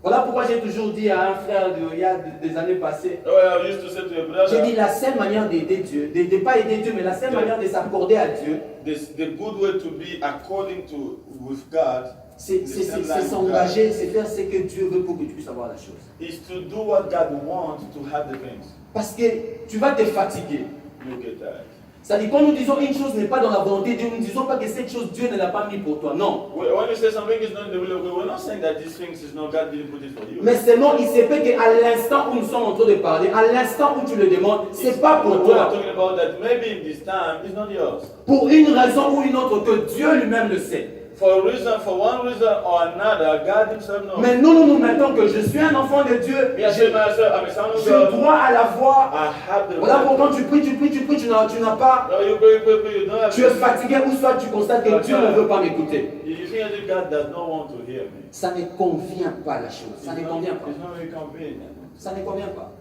Voilà pourquoi j'ai toujours dit à un frère il y a des années passées, The way I used to say to a j'ai dit brother, la seule manière d'aider Dieu, de pas aider Dieu, mais la seule manière de s'accorder à Dieu, the good way to be according to with God c'est s'engager, c'est faire ce que Dieu veut pour que tu puisses avoir la chose. is to do what God wants to have the things. Parce que tu vas te fatiguer. You get that. C'est-à-dire, quand nous disons une chose n'est pas dans la volonté de Dieu, nous ne disons pas que cette chose, Dieu ne l'a pas mis pour toi. Non. When you say something is not in the will of God, we're not saying that these things is not God didn't put it for you. Mais seulement, il se peut qu'à l'instant où nous sommes en train de parler, à l'instant où tu le demandes, c'est pas pour We are toi. talking about that maybe in this time it's not yours. Pour une raison ou une autre que Dieu lui-même le sait. For one reason or another, God Himself knows. Mais nous mettons que je suis un enfant de Dieu, Me, I say myself, I'm a son of j'ai God. droit à la voix. I have the Voilà right. pourquoi tu pries, tu n'as pas. No, you pray, you don't have. Tu es fatigué ou soit tu constates que Dieu ne veut pas m'écouter. You think that God does not want to hear me. Ça ne convient pas la chose. Ça ne convient pas. It's not very convenient. Ça ne convient pas.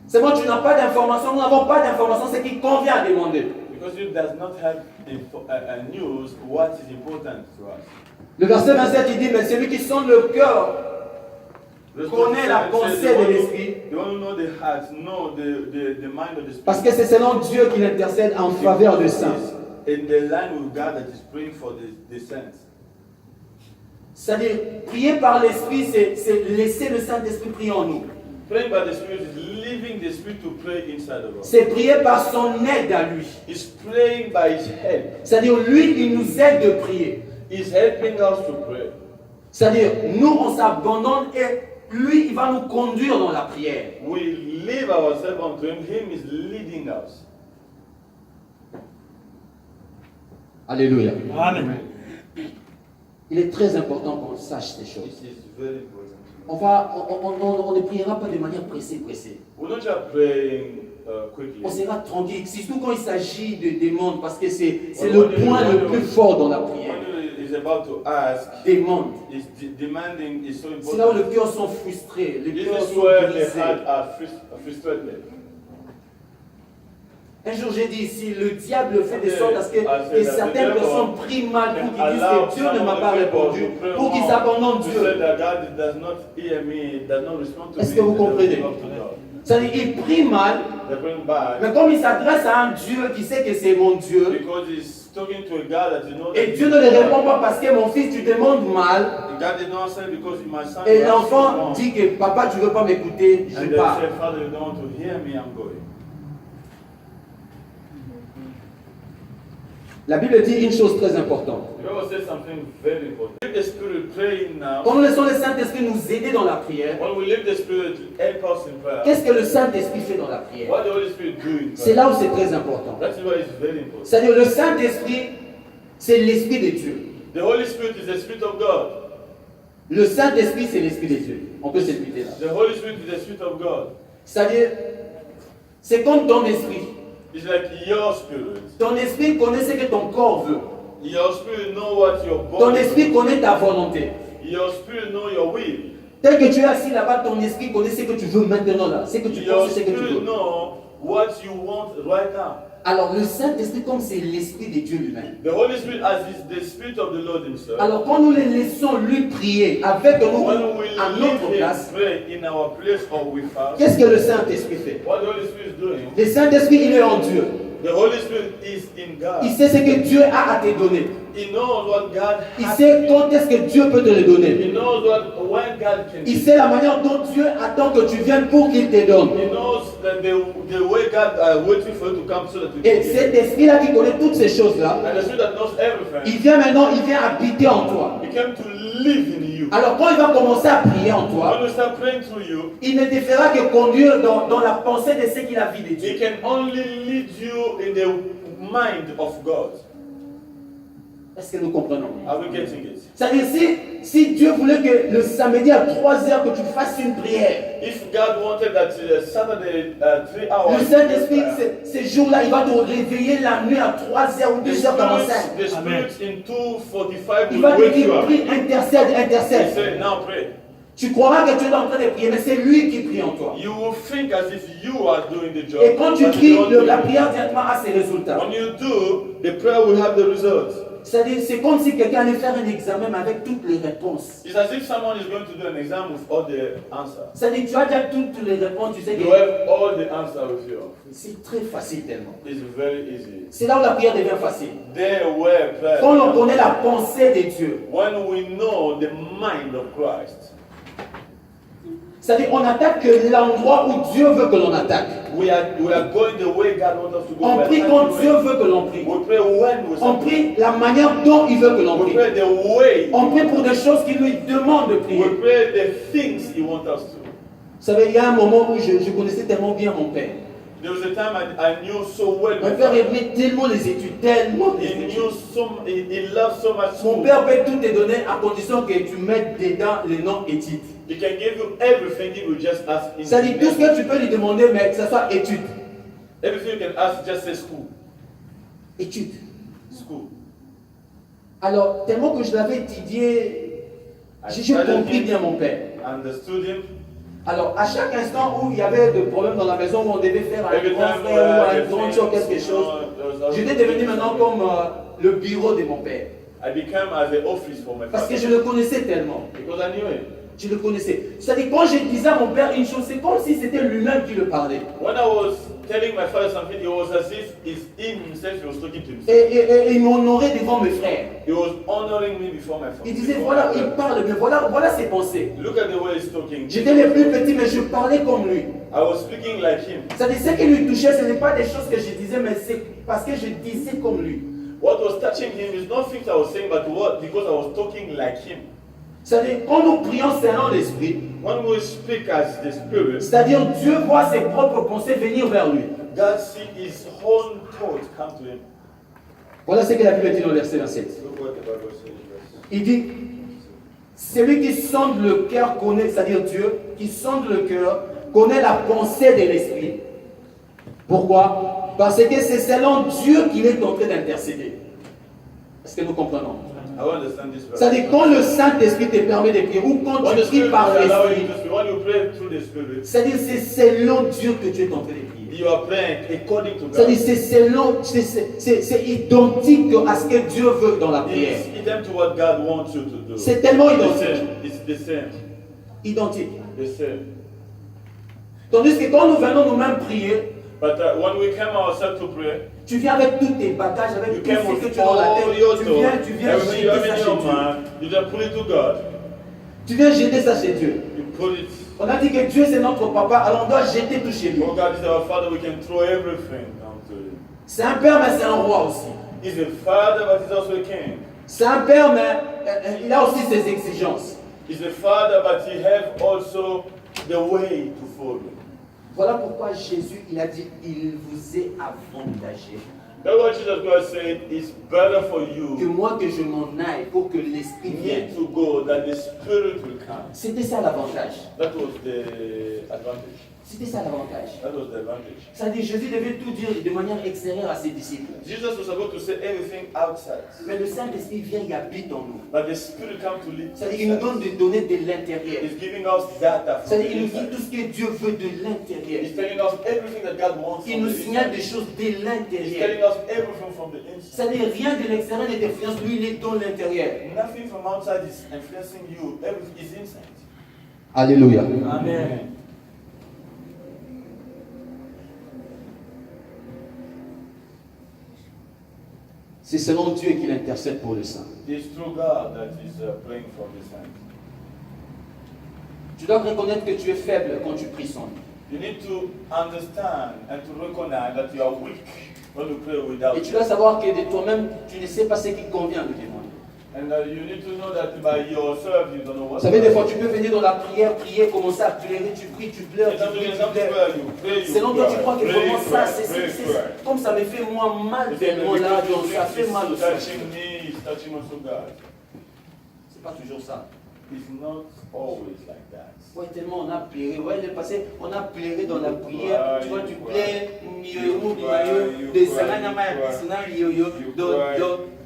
C'est bon, tu n'as pas d'informations, nous n'avons pas d'informations, c'est qui convient à demander. Because you does not have a news what is important to us. Le verset 27, il dit, mais celui qui sonde le cœur connaît la pensée de l'esprit, The one who know the heart, know the mind of the spirit. parce que c'est selon Dieu qu'il intercède en faveur des saints. In the line with God that is praying for the saints. C'est-à-dire, prier par l'esprit, c'est laisser le Saint-Esprit prier en nous. Praying by the Spirit is leaving the Spirit to pray inside of us. C'est prier par son aide à lui. He's praying by His help. C'est-à-dire, lui, il nous aide de prier. He's helping us to pray. C'est-à-dire, nous, on s'abandonne et lui, il va nous conduire dans la prière. We leave ourselves unto Him. Him is leading us. Alléluia. Amen. Il est très important qu'on sache ces This choses. is very important. On ne priera pas de manière pressée. We're not just praying quickly. On sera tranquille, surtout quand il s'agit de demande, parce que c'est le point le plus fort dans la prière. When He is about to ask, Demande. is demanding is so C'est là où important. les cœurs sont frustrés, les This cœurs is sont where the brisés. heart are frustrated. Un jour j'ai dit ici, le diable fait de sorte à ce que certaines personnes prient mal pour qu'ils disent que Dieu ne m'a pas répondu, pour qu'ils abandonnent Dieu. Est-ce que vous comprenez? C'est-à-dire qu'ils prient mal, mais comme il s'adresse à un Dieu qui sait que c'est mon Dieu, et Dieu ne le répond pas parce que mon fils, tu demandes mal, et l'enfant dit que papa, tu ne veux pas m'écouter, je pars. La Bible dit une chose très importante. The Bible says something very important. If the Spirit praying now, Quand nous laissons le Saint-Esprit nous aider dans la prière, when we leave the Spirit to help us in prayer, qu'est-ce que le Saint-Esprit fait dans la prière? what the Holy Spirit do in C'est prayer, là où c'est très important. that is why it's very important. C'est-à-dire le Saint-Esprit, c'est l'Esprit de Dieu. The Holy Spirit is the Spirit of God. Le Saint-Esprit, c'est l'Esprit de Dieu. On peut s'expliquer là. The Holy Spirit is the Spirit of God. C'est-à-dire, c'est comme ton esprit. It's like your spirit. Ton esprit connaît ce que ton corps veut. Your spirit know what your Ton body esprit knows. connaît ta volonté. Your spirit know your will. Tel que tu es assis là-bas, ton esprit connaît ce que tu veux maintenant là. Ce que tu Your penses, ce que tu spirit veux. know what you want right now. Alors le Saint-Esprit, comme c'est l'Esprit de Dieu lui-même. The Holy Spirit as is the Spirit of the Lord Himself. Alors quand nous les laissons lui prier avec nous When we à leave notre Him place, pray in our place or with us, qu'est-ce que le Saint-Esprit fait? what the Holy Spirit is doing, Le Saint-Esprit, il est en Dieu. the Holy Spirit is in God. Il sait ce que Dieu a à te donner. He knows what God Il has sait to quand est-ce que Dieu peut te le give. donner. He knows when God can Il give. sait la manière dont Dieu attend que tu viennes pour qu'il te donne. He knows that the way God waiting for you to come so that you Et can cet give. esprit-là qui connaît toutes ces choses-là, And the Spirit that knows everything, il vient maintenant, il vient habiter en toi. He came to live in you. Alors quand il va commencer à prier en toi, When you start praying through you, il ne te fera que conduire dans la pensée de ce qu'il a vu de Dieu. He can only lead you in the mind of God. Est-ce que nous comprenons? Are we getting it? C'est-à-dire si Dieu voulait que le samedi à 3 heures que tu fasses une prière, If God wanted that Saturday 3 hours, le Saint-Esprit, ces jours-là, il va te réveiller la nuit à 3h ou the 2h45. Spirit in 2:45 Il will va te wake you dire, up. prie, intercède, He intercède. said, now pray. Tu croiras que tu es en train de prier, mais c'est lui qui prie en toi. You will think as if you are doing the job. Et quand tu but pries, you don't do la it. prière directement a ses résultats. When you do, the prayer will have the results. C'est-à-dire, c'est comme si quelqu'un allait faire un examen mais avec toutes les réponses. It's as if someone is going to do an exam with all the answers. C'est-à-dire, tu as déjà toutes les réponses, tu sais que You have all the answers with you. c'est très facile tellement. It's very easy. C'est là où la prière devient facile. There where prayer. Quand on connaît la pensée de Dieu. When we know the mind of Christ. C'est-à-dire, on attaque que l'endroit où Dieu veut que l'on attaque. We are going the way God wants us to go. On We are prie attacking quand the Dieu way. veut que l'on prie. We pray when we On prie la manière dont il veut que l'on We prie. pray the way. On prie pour des choses qu'il lui demande de prier. We pray the things He wants us to. Vous savez, il y a un moment où je connaissais tellement bien mon père. There was a time I knew so well. Mon père aimait tellement les études, tellement les He études. knew he loved so much Mon school. père peut tout te donner à condition que tu mettes dedans les noms études. He can give you everything He will just ask. In C'est-à-dire tout ce que tu peux lui demander, mais que ce soit études. Everything you can ask, just say school. Études. School. Alors, tellement que je l'avais étudié, j'ai studied compris him, bien mon père. Understood him. Alors, à chaque instant où il y avait des problèmes dans la maison, où on devait faire un Every grand time frère ou un the grand things, chose, quelque chose, j'étais devenu maintenant comme le bureau de mon père. I became as the office for my Parce que father. je le connaissais tellement. Because I knew him. Je le connaissais. C'est-à-dire, quand je disais à mon père une chose, c'est comme si c'était lui-même qui le parlait. When I was telling my father something, it was as if it's him himself, he was talking to himself. Et il m'honorait devant mes frères. He was honoring me before my father. Il disait, voilà, il parle, mais voilà ses pensées. Look at the way he's talking. J'étais le plus petit, mais je parlais comme lui. I was speaking like him. C'est-à-dire, ce qui lui touchait, ce n'est pas des choses que je disais, mais c'est parce que je disais comme lui. What was touching him is not things I was saying, but what because I was talking like him. C'est-à-dire, quand nous prions selon l'esprit, When we speak as the Spirit, c'est-à-dire, Dieu voit ses propres pensées venir vers lui. God see His own thoughts come to him. Voilà ce que la Bible dit dans le verset 27. Look what the Bible says. Il dit, celui qui sonde le cœur connaît, c'est-à-dire Dieu, qui sonde le cœur, connaît la pensée de l'esprit. Pourquoi? Parce que c'est selon Dieu qu'il est en train d'intercéder. Est-ce que nous comprenons? I will understand this. C'est-à-dire quand le Saint-Esprit te permet de prier, ou quand When tu the pries Spirit par is allowing l'Esprit, you to speak, when you pray through the Spirit, c'est-à-dire c'est selon Dieu que tu es en train de prier. you are praying according to God. C'est-à-dire c'est selon, c'est identique à ce que Dieu veut dans la prière. It's identical to what God wants you to do. C'est tellement The identique. same. It's the same. Identique. The same. Tandis que quand nous venons nous-mêmes prier, But when we came ourselves to pray, tu viens avec tous tes bagages, you avec tout came ce que with tu as dans la all tête. your Tu thoughts, viens everything you have jeter ça in chez your Dieu. mind, you just put it to God. Tu viens jeter ça chez Dieu. You put it. On a dit que Dieu c'est notre papa, alors on doit jeter tout chez lui. Oh, God is our Father, we can throw everything down to Him. C'est un père, mais c'est un roi aussi. He's a father, but he's also a king. C'est un père, mais il a aussi ses exigences. He's a father, but he have also the way to follow. Voilà pourquoi Jésus, il a dit, il vous est avantagé That's what Jesus Christ said. It's better for que you moi que je m'en aille pour que l'Esprit vienne. need to go that the Spirit will come. C'était ça l'avantage. That was the advantage. C'était ça l'avantage. That was the advantage. C'est-à-dire Jésus devait tout dire de manière extérieure à ses disciples. Jesus was supposed to say everything outside, Mais le Saint-Esprit vient, il habite en nous. but the Spirit come to live. C'est-à-dire il nous donne des données de l'intérieur. He's giving us data from C'est-à-dire the il nous dit inside. tout ce que Dieu veut de l'intérieur. He's telling us everything that God wants Il from nous the signale des inside. choses de He's l'intérieur. telling us everything from the inside. C'est-à-dire rien de l'extérieur ne t'influence, lui il est dans l'intérieur. Nothing from outside is influencing you. Everything is inside. Alléluia. Amen. C'est selon Dieu qu'il intercède pour le saint. It's through God that is praying for the saints. Tu dois reconnaître que tu es faible quand tu pries sans lui. You need to understand and to recognize that you are weak when you pray without Et tu Him. dois savoir que de toi-même, tu ne sais pas ce qui convient de demander. And you need to know that by yourself you don't know what. Vous savez, des fois, tu peux venir dans la prière, prier, commencer à pleurer, tu pries, tu pleures, tu pries, tu pleures. Selon toi, tu crois que vraiment ça, c'est comme ça me fait moi mal tellement là, donc ça fait mal au sang. Touching me, it's touching also God. C'est pas toujours ça. It's not always like that. Ouais, tellement on a pleuré. Ouais, le passé, on a pleuré dans la prière. Tu vois, tu plais, des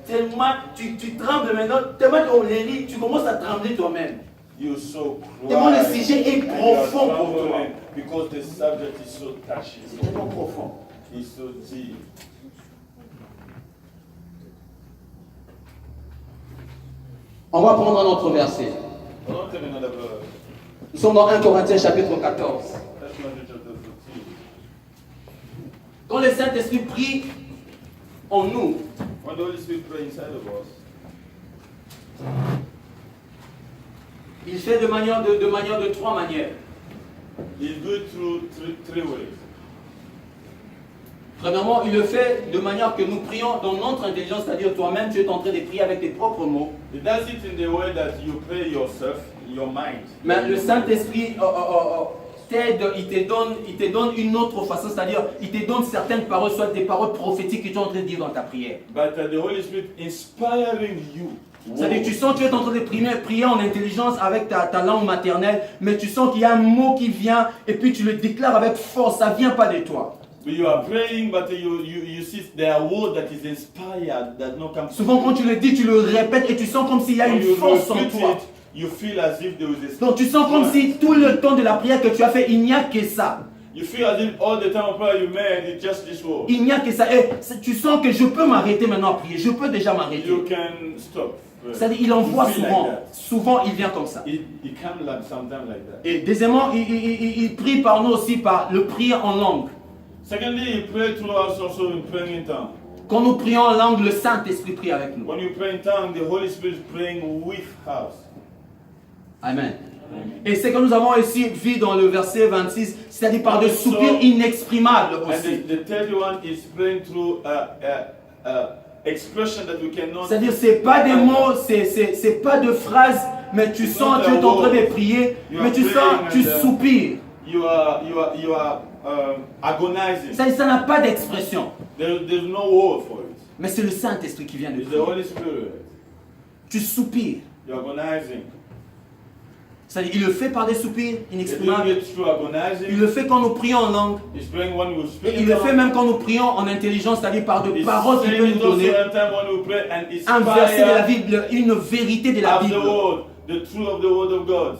tellement tu trembles maintenant, tellement on les lit, tu commences à trembler toi-même. You're so Tellement le sujet est profond pour toi. because the subject is so touchy. C'est tellement profond. It's so deep. On va prendre un autre verset. I don't take another verse. Nous sommes dans 1 Corinthiens chapitre 14. That's Matthew chapter 15. Quand le Saint-Esprit prie en nous, When the Holy Spirit prays inside of us, il fait de trois manières. He do it through three ways. Premièrement, il le fait de manière que nous prions dans notre intelligence, c'est-à-dire toi-même, tu es en train de prier avec tes propres mots. He does it in the way that you pray yourself, in your mind. Mais le Saint-Esprit t'aide, il te donne une autre façon, c'est-à-dire il te donne certaines paroles, soit des paroles prophétiques que tu es en train de dire dans ta prière. But the Holy Spirit inspiring you. C'est-à-dire tu sens que tu es en train de prier en intelligence avec ta langue maternelle, mais tu sens qu'il y a un mot qui vient et puis tu le déclares avec force, ça ne vient pas de toi. But you are praying, but you see there are words that is inspired that no come. Souvent quand tu le dis, tu le répètes et tu sens comme s'il y a When une you force en repeat toi. it, you feel as if there is a. Donc tu sens comme si tout le temps de la prière que tu as fait, il n'y a que ça. You feel as if all the time of prayer you made it's just this word. Il n'y a que ça. Et tu sens que je peux m'arrêter maintenant à prier. Je peux déjà m'arrêter. You can stop. C'est-à-dire il envoie You feel souvent. like that. Souvent il vient comme ça. It can like sometimes like that. Et deuxièmement, il prie par nous aussi par le prière en langue. Secondly, he pray through us also in praying in tongue. Quand nous prions en langue, le Saint-Esprit prie avec nous. When you pray in tongue, the Holy Spirit is praying with us. Amen. Et ce que nous avons ici vu dans le verset 26, c'est-à-dire par des soupirs inexprimables And aussi. the third one is praying through expression that we cannot. C'est-à-dire c'est pas des mots, c'est pas de phrases, mais tu sens, tu es en train de prier, mais tu sens, tu soupires. You are agonizing. Ça n'a pas d'expression. There's no word for it. Mais c'est le Saint-Esprit qui vient de It's the prier. Holy Spirit. Tu soupires. You're agonizing. C'est-à-dire, il le fait par des soupirs He's doing inexprimables. it through agonizing. Il le fait quand nous prions en langue. He's praying when we speak. Il le fait même quand nous prions en intelligence, c'est-à-dire par de paroles qu'il peut nous donner. Un verset de la Bible, une vérité de la Bible. The truth of the word of God.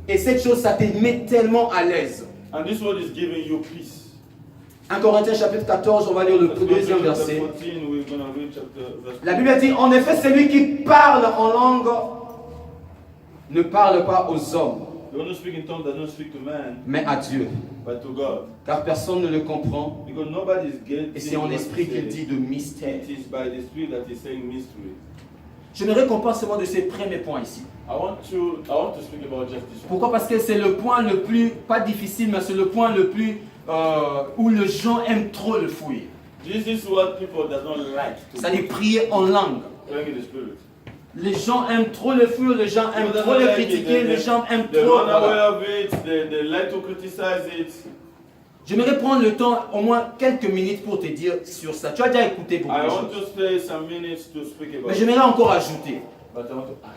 Et cette chose, ça te met tellement à l'aise. And this word is giving you peace. 1 Corinthiens chapitre 14, on va lire le deuxième verset. 14, we're going to read chapter verse. La Bible dit, en effet, celui qui parle en langue ne parle pas aux hommes, The one who speaks in tongues does not speak to man, mais à Dieu. but to God. Car personne ne le comprend. Because nobody is getting Et c'est en what esprit he qu'il says. dit de mystère. It is by the Spirit that he's saying mystery. J'aimerais qu'on parle seulement de ces premiers points ici. I want to speak about just this one. Pourquoi? Parce que c'est le point le plus, pas difficile, mais c'est le point le plus où les gens aiment trop le fouiller. This is what people does not like to C'est-à-dire prier en langue. praying in the spirit. Les gens aiment trop le fuir, les gens aiment People trop doesn't le like it. critiquer, les gens aiment They trop. run away Voilà. of it, they like to criticize it. J'aimerais prendre le temps, au moins quelques minutes pour te dire sur ça. Tu as déjà écouté beaucoup I de want choses. to stay some minutes to speak about Mais it. j'aimerais encore ajouter. But I want to add.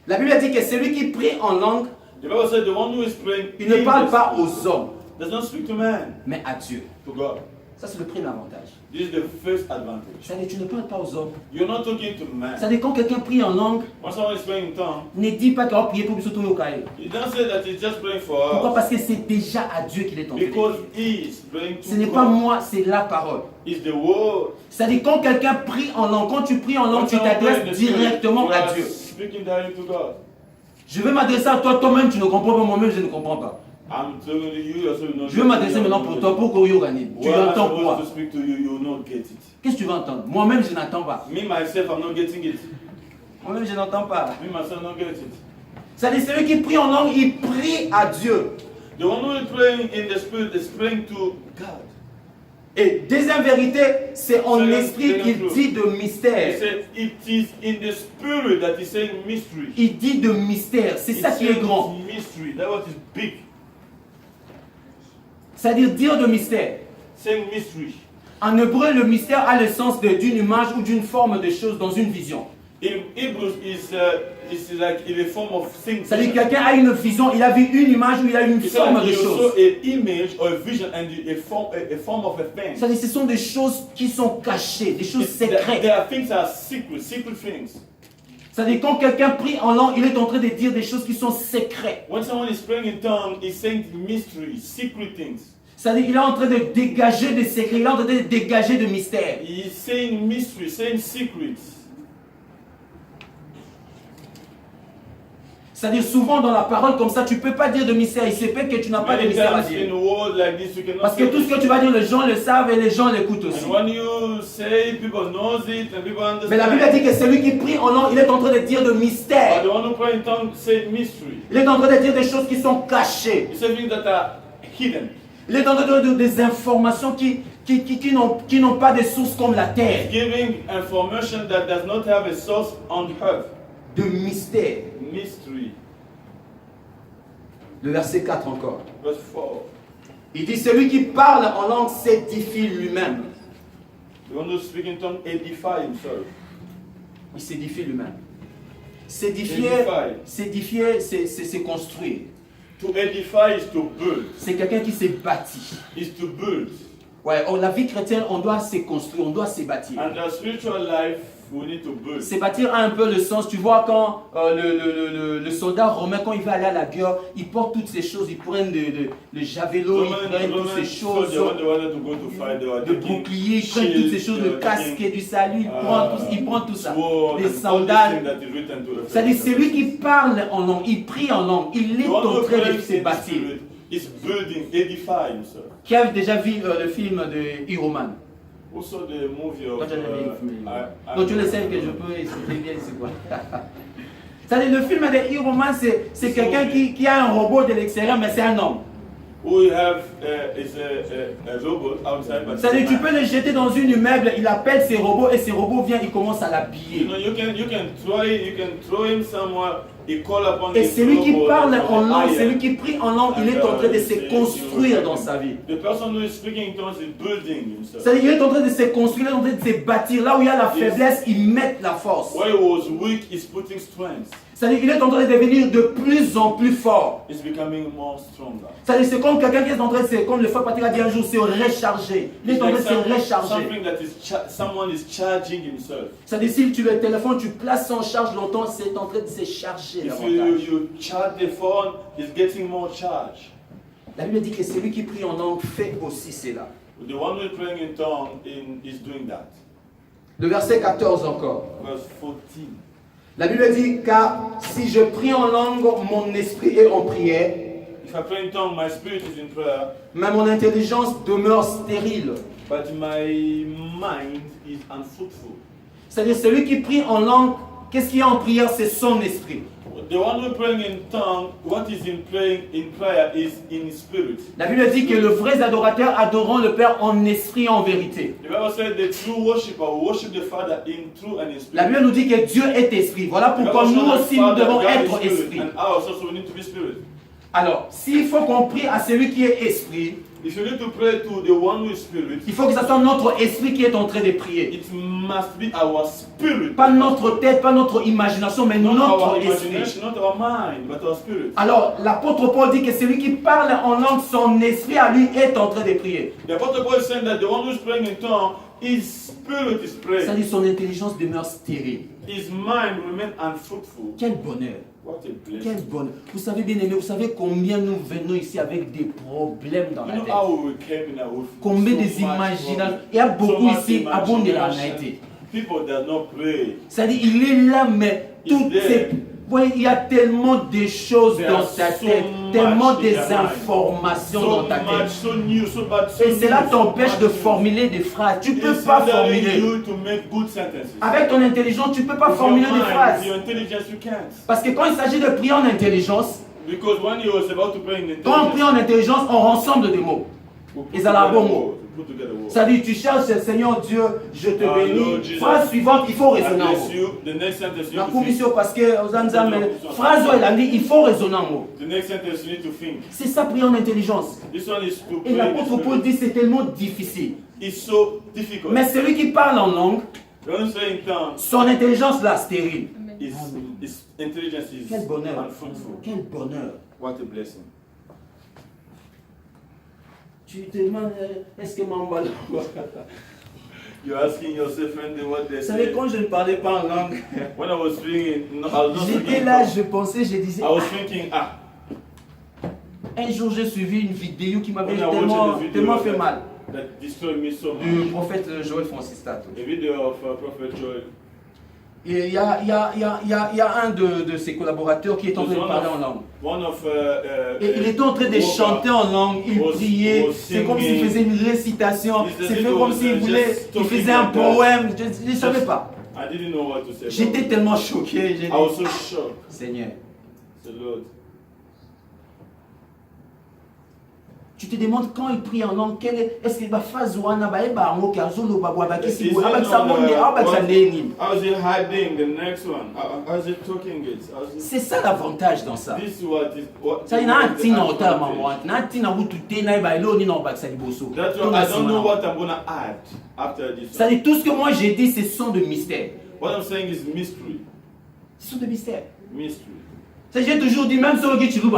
La Bible dit que celui qui prie en langue, The Bible said the one who is praying il ne in parle the pas spirit aux hommes, does not speak to man, mais à Dieu. to God. Ça, c'est le premier avantage. This is the first advantage. C'est-à-dire tu ne parles pas aux hommes. You're not talking to man. C'est-à-dire quand quelqu'un prie en langue, When someone is praying in tongue, ne dis pas qu'il va prier pour que tout au cahier. he doesn't say that he's just praying for Pourquoi? us. Parce que c'est déjà à Dieu qu'il est en train de Because prier. he is praying Ce n'est to pas God. moi, c'est la parole. It's the word. C'est-à-dire quand quelqu'un prie en langue, quand tu pries en langue, When tu someone prays in t'adresses the spirit, directement you à are Dieu. speaking directly to God. Je vais m'adresser à toi, toi-même tu ne comprends pas, moi-même je ne comprends pas. I'm talking to you, also you know. Je vais m'adresser maintenant pour toi, pour qu'on organise. Tu What am I entends supposed quoi? to speak to you, you will not get it. Qu'est-ce que tu vas entendre? Moi-même je n'entends pas. Me, myself, I'm not getting it. Moi-même je n'entends pas. Me, myself, not get it. C'est-à-dire celui qui prie en langue, il prie à Dieu. The one who is praying in the spirit is praying to God. Et deuxième vérité, c'est en Second- esprit second qu'il truth. dit de He mystère. said it is in the spirit that he's saying mystery. Il dit de mystère. C'est ça He's qui est saying grand. mystery. That what is big. C'est-à-dire dire de mystère. Saying mystery. En hébreu, le mystère a le sens d'une image ou d'une forme de chose dans une vision. In Hebrews is like in a form of things. C'est-à-dire quelqu'un a une vision, il a vu une image ou il a une It's forme like de you chose. saw an image or a vision and a form of a thing. C'est-à-dire ce sont des choses qui sont cachées, des choses There secrètes. are things that are secret things. C'est-à-dire quand quelqu'un prie en langue, il est en train de dire des choses qui sont secrètes. When someone is praying in tongue, he's saying mystery, secret things. C'est-à-dire qu'il est en train de dégager des secrets, il est en train de dégager de mystères. He's saying mystery, saying secrets. C'est-à-dire souvent dans la parole comme ça, tu ne peux pas dire de mystère. Il se peut que tu n'as pas de Many mystère à times dire. in a word like this, you cannot Parce que say tout ce que tu vas dire, les gens le savent et les gens l'écoutent aussi. And when you say, people knows it and people understand. Mais la Bible dit que celui qui prie en langue, il est en train de dire de But mystère. the one who prays in tongue say mystery. Il est en train de dire des choses qui sont cachées. It's things that are hidden. Il est en train de dire des informations qui n'ont pas de source comme la terre. Giving information that does not have a source on earth. De mystère. Mystery. Le verset 4 encore. Verse 4. Il dit, celui qui parle en langue s'édifie lui-même. The one who speaks in tongue edify himself. Il s'édifie lui-même. S'édifier, c'est construire. To edify is to build. C'est quelqu'un qui s'est bâti. Is to build. Ouais, la vie chrétienne, on doit se construire, on doit se bâtir. And the spiritual life, we need to build. Se bâtir a un peu le sens, tu vois, quand le soldat romain, quand il va aller à la guerre, il porte toutes ces choses, il prennent le javelot, il prennent toutes ces choses, le bouclier, il prend toutes ces choses, le casque du salut, il prend tout ça, les sandales. C'est-à-dire, c'est lui qui parle en langue, il prie en langue, il est en train de se bâtir. Is building, edify himself. Qui a déjà vu le film de Hiroman? Also the movie of. Toi, tu as jamais vu le film. Donc tu le sais que je peux expliquer bien c'est quoi. C'est-à-dire le film de Hiroman, c'est quelqu'un qui a un robot de l'extérieur, mais c'est un homme. We have is a robot outside, but C'est-à-dire tu peux le jeter dans une immeuble, il appelle ses robots et ses robots viennent, il commence à l'habiller. you know you can throw him somewhere. He call upon Et his celui qui robot parle and en langue, hire. celui qui prie en langue, il est en train de se construire dans sa vie. The person who is speaking in tongues is building himself. C'est-à-dire qu'il est en train de se construire, il est en train de se bâtir. Là où il y a la faiblesse, il met la force. Where he was weak, he's putting strength. C'est-à-dire qu'il est en train de devenir de plus en plus fort. He's becoming more stronger. C'est-à-dire c'est comme quelqu'un qui est en train de se, comme le frère Patrick a dit un jour, se recharger. Il est en train de se recharger. Something that is someone is charging himself. C'est-à-dire si tu le téléphone, tu places en charge longtemps, c'est en train de se charger If davantage. you charge the phone, it's getting more charge. La Bible dit que celui qui prie en langue fait aussi cela. The one who is praying in tongue is doing that. Le verset 14 encore. Verse 14. La Bible dit, car si je prie en langue, mon esprit est en prière, If I pray in tongue, my spirit is in prayer, mais mon intelligence demeure stérile. but my mind is unfruitful. C'est-à-dire celui qui prie en langue qu'est-ce qui est en prière? C'est son esprit. The one who praying in tongue, what is in praying in prayer is in spirit. La Bible dit que les vrais adorateurs adoreront le Père en esprit et en vérité. The Bible said the true worshipper will worship the Father in truth and in spirit. La Bible nous dit que Dieu est esprit. Voilà pourquoi nous aussi nous devons être esprit. And ours also we need to be spirit. Alors, s'il faut qu'on prie à celui qui est esprit, If you need to pray to the one who is spirit, il faut que ce soit notre esprit qui est en train de prier. it must be our spirit. Pas notre tête, pas notre imagination, mais Not notre our esprit. imagination, not our mind, but our spirit. Alors, l'apôtre Paul dit que celui qui parle en langue, son esprit à lui est en train de prier. The Apostle Paul is saying that the one who is praying in tongue, his spirit is praying. C'est-à-dire son intelligence demeure stérile. His mind remains unfruitful. Quel bonheur. What a blessing. Quel bonheur. Vous savez bien aimé, vous savez combien nous venons ici avec des problèmes dans You la know tête. how we came in our Combien so des much imaginations. problem. Il y a So beaucoup much ici à bon de la imagination. naïveté. People that not pray. C'est-à-dire, il est là, mais toutes there. ces... Oui, il y a tellement de choses There dans are ta so tête, much tellement in des their mind. informations So dans ta much, tête. so new, so bad, so Et cela new, t'empêche so de much new. formuler des phrases. Tu ne peux It's pas hindering formuler. you to make good sentences. Avec ton intelligence, tu ne peux pas With your formuler des mind, phrases. with your intelligence, you can't. Parce que quand il s'agit de prier en intelligence, Because when he was about to pray in quand on prie en intelligence, on rassemble des mots. we put Ils ont la together bon mot. words, we put together words. C'est-à-dire, tu cherches, Seigneur Dieu, je te Lord bénis. Jesus, Phrase suivante, il faut I raisonner en bless mots. you. The next sentence you La need to think. commission, parce que aux Anzam, phrase où elle a dit, il faut raisonner en mots. The next sentence you need to think. C'est ça, prier en intelligence. This one is to Et pray. l'apôtre Paul dit, c'est tellement difficile. It's so difficult. Mais celui qui parle en langue, Don't say in tongues. son intelligence là, stérile. His intelligence is Quel bonheur. unfruitful. Quel bonheur. What a blessing. Tu te demandes, est-ce que Mamba You're asking yourself, friend, what they Vous savez, say. quand je ne parlais pas en langue, When I was speaking, no, I was not j'étais speaking. là, je pensais, je disais, I was thinking, un jour j'ai suivi une vidéo qui m'avait when I watched tellement, the video tellement fait mal. that destroyed me so Du much. prophète Joël Francis Tato. A video of Prophet Joel. Et il y a un de ses collaborateurs qui est en train de parler en langue. One of Et il était en train de chanter en langue, il was priait, singing. c'est comme s'il faisait une récitation, He c'est said fait it comme was s'il just voulait, il talking faisait un like that. poème, je ne savais pas. I didn't know what to say. J'étais tellement choqué, j'ai I was dit, so shocked. Seigneur, The Lord. tu te demandes quand il prie en langue, est-ce qu'il va faire Zouana, How's he hiding the next one? How's he talking it? C'est ça l'avantage dans ça. This is what is what. Ça, il y a un the tina au terme, advantage. un tina où tout est naïf, il est dans Baksa Liboso. That's why I don't know what I'm gonna add after this. Ça dit, tout ce que moi j'ai dit, ce sont de mystères. What I'm saying is mystery. Ce sont de mystères. Mystery. Ça, j'ai toujours dit, même sur le tu loues,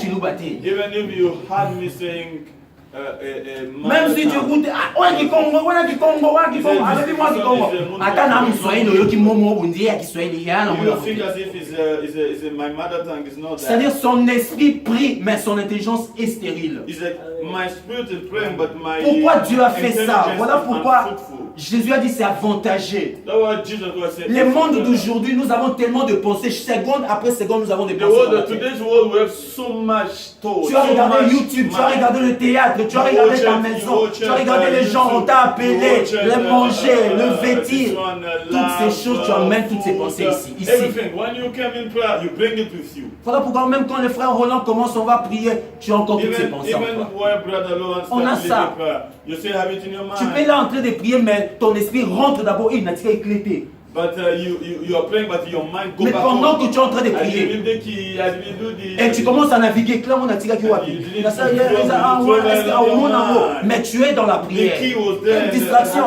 tu loues, Even if you had me saying même si tu écoutes, ah, ouais, qui Congo, avec moi qui Congo. Attends, non, Swahili, yo, qui momo, bundi, qui Swahili, ya, non, you think as if is my mother tongue is not c'est-à-dire, that. son esprit prie, mais son intelligence est stérile. It's like my spirit is praying, but my Pourquoi Dieu a fait ça? intelligence Voilà is pourquoi unfruitful. Jésus a dit c'est avantagé. That's what Jesus was saying. Le monde d'aujourd'hui, nous avons tellement de pensées, seconde après seconde, nous avons des The pensées. world dans la of tête. today's world, we have so much thought. Tu as so regardé much YouTube, tu as mind. regardé le théâtre, tu as You regardé watch ta it, maison, you watch tu as it, regardé les gens, on YouTube, t'a appelé, you watch it, le manger, le vêtir. this one, Toutes ces choses, tu amènes toutes ces pensées ici. Ici. Everything. When you come in prayer, you bring it with you. Voilà pourquoi même quand le frère Roland commence, on va prier, tu as encore toutes ces Even pensées en toi. when Brother Lawrence On a starts ça. leading prayer, you still have it in your Tu peux mind. là en train de prier, mais ton esprit rentre d'abord, il n'a qu'à éclater. But you are praying, but your mind go Mais back pendant home. que tu es en train de I prier, believe the key, I believe the- et tu commences à naviguer, clairement, on a tiré qui wapi. Là, ça y est, ah, ouais, est-ce qu'il y a un monde en haut? Mais tu es dans la The prière. key was there. Une distraction.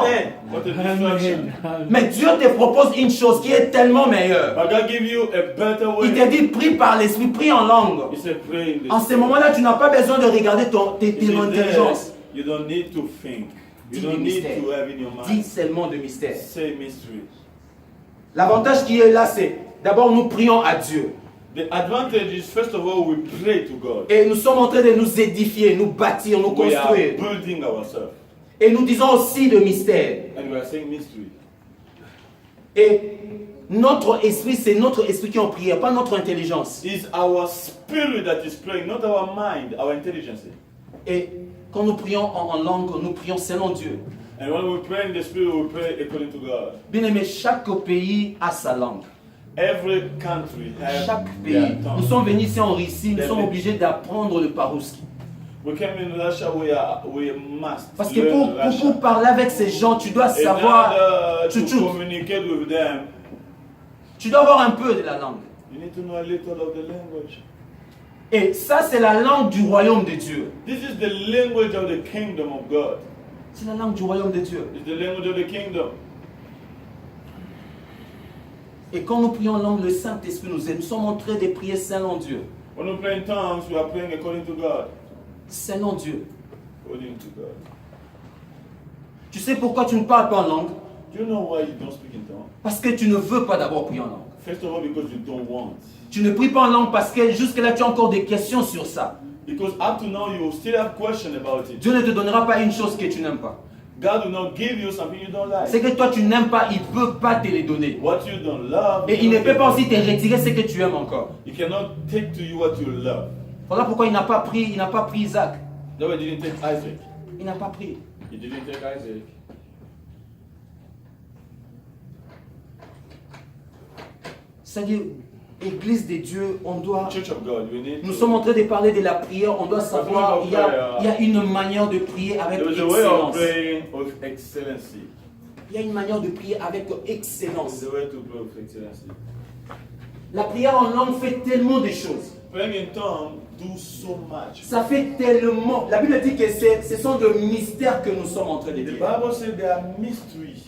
What a distraction. Mais Dieu te propose une chose qui est tellement meilleure. But God give you a better way. Il te dit, prie par l'esprit, prie en langue. He said, pray in En this. ce moment-là, tu n'as pas besoin de regarder He ton said, intelligence. you don't need to think. You Dis don't des need mystères. to have in your Dis mind. seulement de mystère. Say mystery. L'avantage qui est là, c'est d'abord nous prions à Dieu. The advantage is, first of all, we pray to God. Et nous sommes en train de nous édifier, nous bâtir, nous We are construire. building ourselves. Et nous disons aussi de mystère. And we are saying mystery. Et notre esprit, c'est notre esprit qui est en prière, pas notre intelligence. It's our spirit that is praying, not our mind, our intelligence. Et quand nous prions en langue, nous prions selon Dieu. And when we pray in the spirit, we pray according to God. Bien aimé, chaque pays a sa langue. Every country has Chaque their pays. tongue. Nous sommes venus ici en Russie, nous sommes obligés d'apprendre le parouski. We came in Russia, we must Parce que learn pour Russian. parler avec ces gens, tu dois In savoir, order to Chouchou. communicate with them, tu dois avoir un peu de la langue. you need to know a little of the language. Et ça, c'est la langue du royaume de Dieu. This is the language of the kingdom of God. C'est la langue du royaume de Dieu. It's the language of the kingdom. Et quand nous prions en langue, le Saint-Esprit nous aide. Nous sommes en train de prier selon Dieu. When we pray in tongues, we are praying according to God. Selon Dieu. According to God. Tu sais pourquoi tu ne parles pas en langue? Do you know why you don't speak in tongues? Parce que tu ne veux pas d'abord prier en langue. First of all, because you don't want. Tu ne pries pas en langue parce que jusque-là, tu as encore des questions sur ça. Because up to now, you still have questions about it. Dieu ne te donnera pas une chose que tu n'aimes pas. God will not give you something you don't like. C'est que toi, tu n'aimes pas, il ne peut pas te les donner. What you don't love, Et il ne peut pas aussi te retirer ce que tu aimes encore. He cannot take to you what you love. Voilà pourquoi il n'a pas pris Isaac. No, he didn't take Isaac. Il n'a pas pris. He didn't take Isaac. C'est-à-dire, Église de Dieu, on doit... Church of God, we need Nous to- sommes en train de parler de la prière, on doit savoir, il y a une manière de prier avec There is a way of excellence. praying with excellency. Il y a une manière de prier avec excellence. There's a way to pray with excellency. La prière en langue fait tellement de choses. Praying in tongues do so much. Ça fait tellement... La Bible dit que ce sont des mystères que nous sommes en train de The dire. Bible says there are mysteries.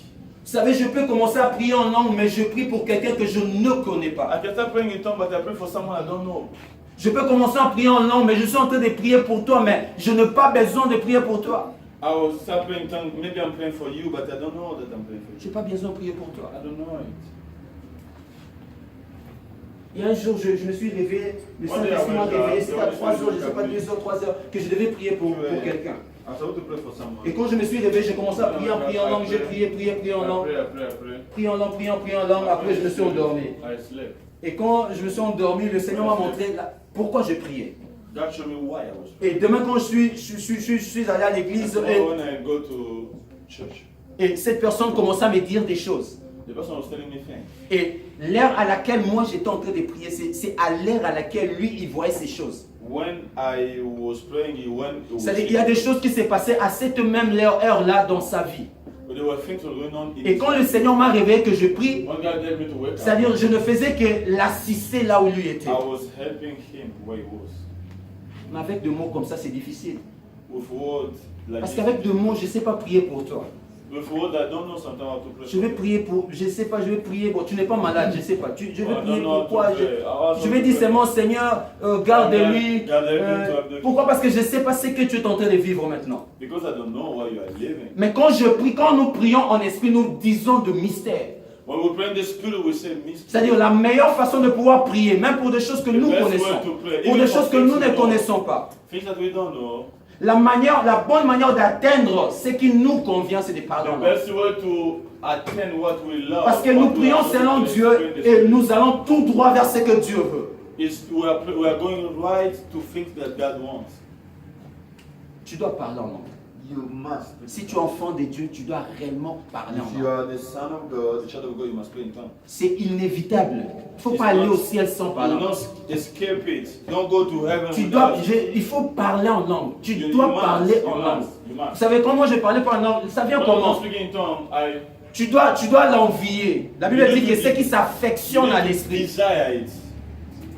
Vous savez, je peux commencer à prier en langue, mais je prie pour quelqu'un que je ne connais pas. I can start praying in tongues, but I pray for someone I don't know. Je peux commencer à prier en langue, mais je suis en train de prier pour toi, mais je n'ai pas besoin de prier pour toi. I will start praying in tongues. Maybe I'm praying for you, but I don't know that I'm praying for Je you. n'ai pas besoin de prier pour toi. I don't know it. Il y a un jour, je me suis réveillé, le Saint-Esprit m'a réveillé, c'était à 3 heures, je ne sais pas, 2 heures, 3 heures, que je devais prier pour quelqu'un. I'm supposed to pray for someone. Et quand je me suis réveillé, j'ai commencé à prier en langue, j'ai prié en langue, I pray. prié en langue, après je me suis endormi. I slept. Et quand je me suis endormi, le Seigneur m'a montré pourquoi je priais. God showed me why I was praying. Et demain, quand je suis allé à l'église, Tomorrow when I go to church, et cette personne commençait à me dire des choses. the person was telling me things. Et l'heure à laquelle moi j'étais en train de prier, c'est à l'heure à laquelle lui, il voyait ces choses. When I was praying, he went. C'est-à-dire, il y a des choses qui s'est passées à cette même heure-là dans sa vie. But there were things that were going on in Et his quand le life. Seigneur m'a réveillé que je prie, When God told me to wake up, c'est-à-dire, je ne faisais que l'assister là où lui était. I was helping him where he was. Mais avec des mots comme ça, c'est difficile. With words like Parce this. qu'avec des mots, je ne sais pas prier pour toi. With words I don't know sometimes how to pray. Je vais prier pour, je ne sais pas, je vais prier pour, tu n'es pas malade, je ne sais pas. Je vais I prier don't know how to pourquoi pray. je vais dire seulement, Seigneur, garde-lui. Garde-lui. Pourquoi? Parce que je ne sais pas ce que tu es en train de vivre maintenant. Because I don't know why you are living. Mais quand je prie, quand nous prions en esprit, nous disons de mystère. When we pray in the spirit, we say mystery. C'est-à-dire la meilleure façon de pouvoir prier, même pour des choses que nous best way connaissons, to pray, pour even des for choses que things nous we ne don't. connaissons pas. Things that we don't know. La bonne manière d'atteindre ce qui nous convient, c'est de parler en The langue. best way to attain what we love. Parce que nous what we prions are selon doing in the Dieu spirit, et nous allons tout droit vers ce que Dieu veut. we are going right to things that God wants. Tu dois parler en langue. You must. Si tu es enfant de Dieu, tu dois réellement parler en If you langue. are the son of God, the child of God, you must pray in tongues. C'est inévitable. Il ne faut It's pas aller not- au ciel sans You parler en will langue. not escape it. Don't go to heaven Tu without dois, it. il faut parler en langue. Tu You dois must, parler you en must, langue. you Vous must. savez, quand moi je parlais pas en langue, ça vient When I was comment? speaking in tongues, Tu dois l'envier. La Bible dit que ceux qui s'affectionnent à l'esprit, desire it.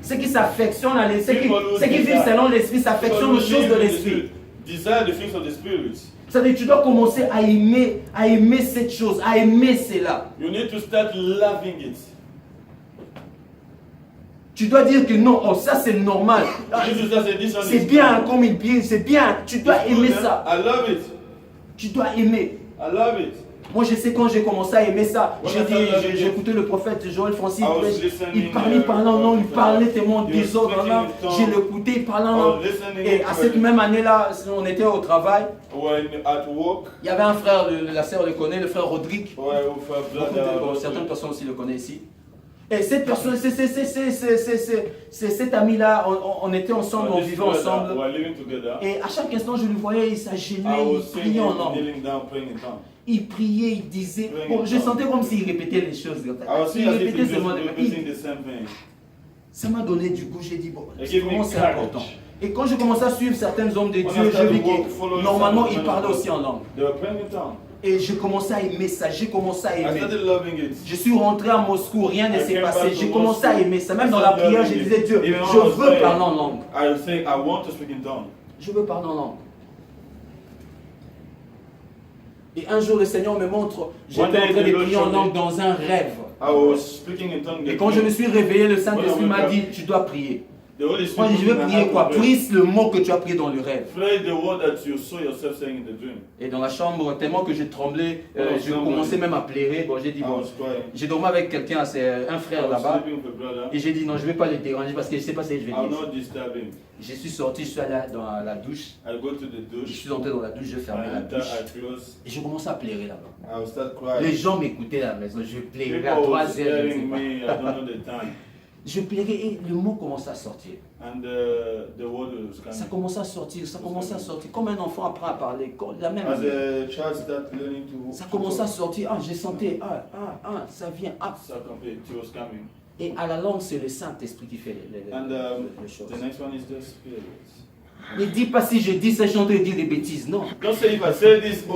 ceux qui s'affectionnent à l'esprit, People who ceux qui vivent desire. selon l'esprit s'affectionnent aux Because choses you de live in the l'esprit. spirit. Desire the things of the spirit. C'est-à-dire tu dois commencer à aimer cette chose, à aimer cela. You need to start loving it. Tu dois dire que non, oh ça c'est normal. Ah, This is just a this one c'est is bien good. comme il dit, c'est bien. Tu dois It's good, aimer man. ça. I love it. Tu dois aimer. I love it. Moi je sais quand j'ai commencé à aimer ça, When I started loving j'ai it, écouté le prophète Joël Francis, I was il listening, parlait en langue, il parlait tellement he was désordre en speaking langue. in tongues. J'ai l'écouté, il parlait en I was langue. listening Et to à cette it. même année-là, on était au travail. When at work, Il y avait un frère, la sœur le connaît, le frère Rodrigue. where with a Beaucoup brother, certaines personnes aussi le connaissent ici. Et cette personne, c'est cet ami-là, on était ensemble, on vivait ensemble. We are living together. Et à chaque instant, je le voyais, il s'agenouillait, I il was seeing priait en him langue. kneeling down, praying in tongues. Il priait, il disait. Bon, je sentais comme s'il répétait les choses. I was seeing Il as if he répétait was seulement repeating the same thing. Ça m'a donné du goût, j'ai dit, bon, It gave me comment c'est courage. important. Et quand je commençais à suivre certains hommes de When I Dieu, je started vis to walk, follow que normalement, some ils men parlaient of God, aussi en langue. They were praying in tongues. Et je commençais à aimer ça, j'ai commencé à I aimer. started loving it. Je suis rentré à Moscou, rien ne I s'est came passé. back to J'ai commencé à Moscow. aimer ça. Même dans la prière, je disais, Dieu, Even when I je was veux praying, parler en langue. I was saying, I want to speak in tongues. Je veux parler en langue. Et un jour, le Seigneur me montre, j'étais en One day, train de the Lord prier en showed langue me. dans un rêve. I was speaking in tongues. Et quand je me suis réveillé, le Saint-Esprit m'a dit, tu dois prier. The Holy Moi, Spirit je vais told me prier how to quoi? pray. Prie le mot que tu as prié dans le rêve. Pray the word that you saw yourself saying in the dream. Et dans la chambre, tellement que je tremblais, je commençais même à pleurer. Bon, j'ai dit, I bon, was crying. j'ai dormi avec quelqu'un, c'est un I frère was là-bas. sleeping with a brother. Et j'ai dit, non, je ne vais pas le déranger parce que je ne sais pas ce que je vais I'll dire. not disturb him. Je suis sorti, je suis allé dans la douche. I go to the Je douche. suis entré dans la douche, je fermais I la enter, douche. I close. Et je commençais à pleurer là-bas. I will start Les crying. gens m'écoutaient à la maison, je pleurais à People 3 were heures. Je ne sais staring pas. me. I don't know the time. Je pleurais et le mot commençait à sortir. And the word was Ça coming. commençait à sortir, ça commençait à sortir. Comme un enfant apprend à parler, la même As manière. a child start learning to Ça commençait à sortir, je sentais, ça vient, So it was coming. Et à la langue, c'est le Saint-Esprit qui fait And les choses. the next one is the spirit. Ne dis pas si je dis ça, je suis en train de dire des bêtises, non. Don't say if I say this, this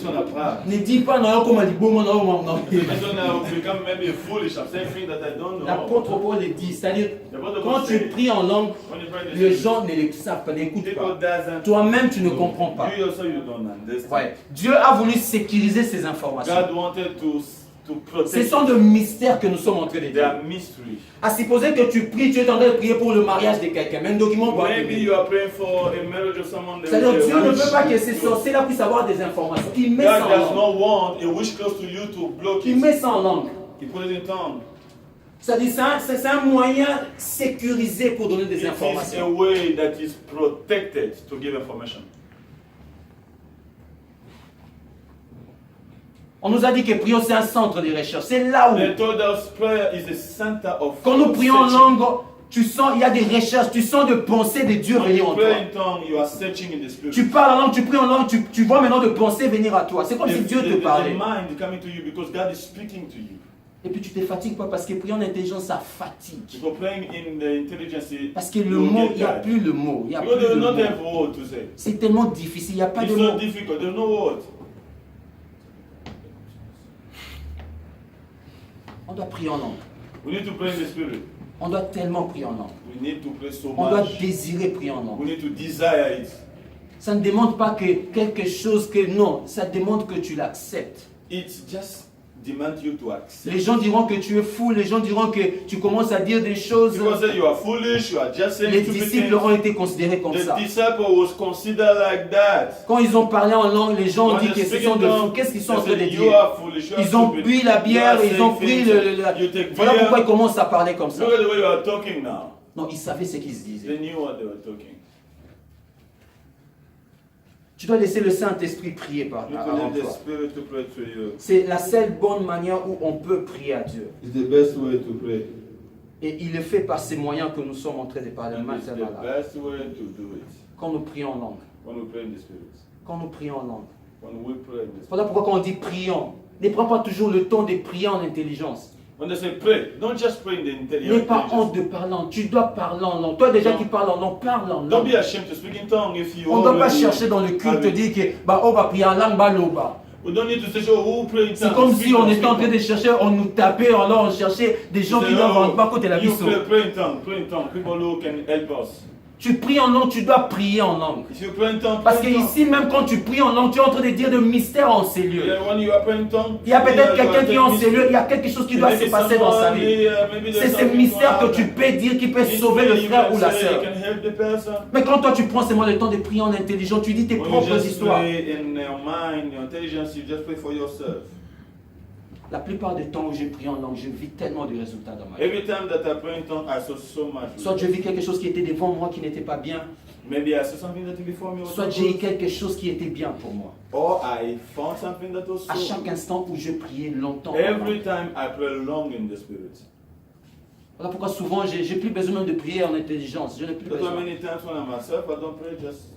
one apart. Ne dis pas, non, comme on dit, bon, non. This one will become maybe foolish. I'm saying things that I don't know. L'apôtre Paul le dit, c'est-à-dire, The Bible quand tu says, pries en langue, when you pray the les spirit, gens ne les savent pas, n'écoutent people pas. doesn't. Toi-même, tu ne comprends pas. You also you don't understand. Ouais. Dieu a voulu sécuriser ces informations. God wanted to protect. Ce sont des mystères que nous sommes en train de They dire. are mystery. À supposer que tu pries, tu es en train de prier pour le mariage de quelqu'un, mais un document pas. Maybe you are praying for a marriage of someone. C'est-à-dire Dieu ne veut pas que ces sorciers-là puissent avoir des informations. Il met God ça en does langue. not want a wish close to you to block Il it. met ça en langue. He put it in tongue. C'est-à-dire c'est un moyen sécurisé pour donner des It is a informations. way that is protected to give information. On nous a dit que prions, c'est un centre de recherche. C'est là où, They told us prayer is the center of quand nous prions en searching. langue, tu sens, il y a des recherches, tu sens de pensées de Dieu When venir you en toi. pray in tongue, you are searching in the spirit. Tu parles en langue, tu pries en langue, tu vois maintenant de pensées venir à toi. C'est comme si Dieu te The parlait. mind is coming to you because God is speaking to you. Et puis tu te fatigues pas parce que prier en intelligence, ça fatigue. Because praying in the intelligence, Parce que le you will mot, get il n'y a tired. plus le mot. Il n'y a Because plus they de will not mot. have a word to say. C'est tellement difficile, il n'y a pas It's de so mot. difficult. There's no word. On doit prier en langue. We need to pray in the spirit. On doit tellement prier en langue. We need to pray so On doit much. désirer prier en langue. We need to desire it. Ça ne demande pas que quelque chose que non, ça demande que tu l'acceptes. It just demands you to accept. Les gens diront que tu es fou, les gens diront que tu commences à dire des choses. People say you are foolish, you are just saying Les stupid disciples things. ont été considérés comme ça. The disciple was considered like that. Quand ils ont parlé en langue, les gens ont When dit they que ce speak sont in des fous. tongues, Qu'est-ce qu'ils sont they en train de say, you dire? are foolish, you are Ils ont stupid. bu la bière, You are ils ont saying pris things. You take Voilà beer. pourquoi ils commencent à parler comme ça. Look at the way you are talking now. Non, ils savaient ce qu'ils se They disaient. knew what they were talking. Tu dois laisser le Saint-Esprit prier par You need to avant let the toi. Spirit to pray to you. C'est la seule bonne manière où on peut prier à Dieu. It's the best way to pray. Et il le fait par ces moyens que nous sommes en train de parler And it's maintenant. the Là. best way to do it. Quand nous prions en langue. When we pray in the Spirit. Quand nous prions en langue. When we pray in the Spirit. Voilà pourquoi quand on dit prions, ne prends pas toujours le temps de prier en intelligence. When they say pray, don't just pray in the N'aie pas intelligence. honte de parler en langue. Tu dois parler en langue. Toi déjà qui parles en langue, parle en Don't be langue. ashamed to speak in tongue if you On ne doit pas already chercher dans le culte have it. dire que bah, on va prier en langue, bah, l'oba. We don't need to say, oh, who pray in C'est tongues? comme Speak si on tongues, était en train speak de chercher, on nous tapait, alors on cherchait des gens tongues. qui Say, doivent pas côté la you biseau. pray in tongue, pray in tongue. People who can help us. Tu pries en langue, tu dois prier en langue. If you pray in tongue, Parce que pray in tongue. ici, même quand tu pries en langue, tu es en train de dire de mystères en ces lieux. Yeah, when you are praying in tongue, Il y a peut-être you are quelqu'un qui est en telling ces lieux, il y a me- quelque chose qui doit se Maybe passer dans sa somebody, vie. maybe there's C'est ces something mystères que going tu on. peux dire qui peuvent This sauver le way you frère can ou la say sœur. you can help the person. Mais quand toi tu prends seulement le temps de prier en intelligence, tu dis tes When you propres just histoires. pray in your mind, your intelligence, you just pray for yourself. La plupart du temps où je prie en langue, je vis tellement de résultats dans ma vie. Every time that I pray in tongue, I saw so much. Soit je vis quelque chose qui était devant moi qui n'était pas bien, Maybe I saw something that before me was soit so j'ai eu good. quelque chose qui était bien pour moi. Or I found something that was À so chaque good. instant où je priais longtemps, en Every langue, time I pray long in the spirit. Voilà pourquoi souvent, j'ai plus besoin même de prier en intelligence. Je n'ai plus That's why besoin. many times when I'm myself, I don't pray just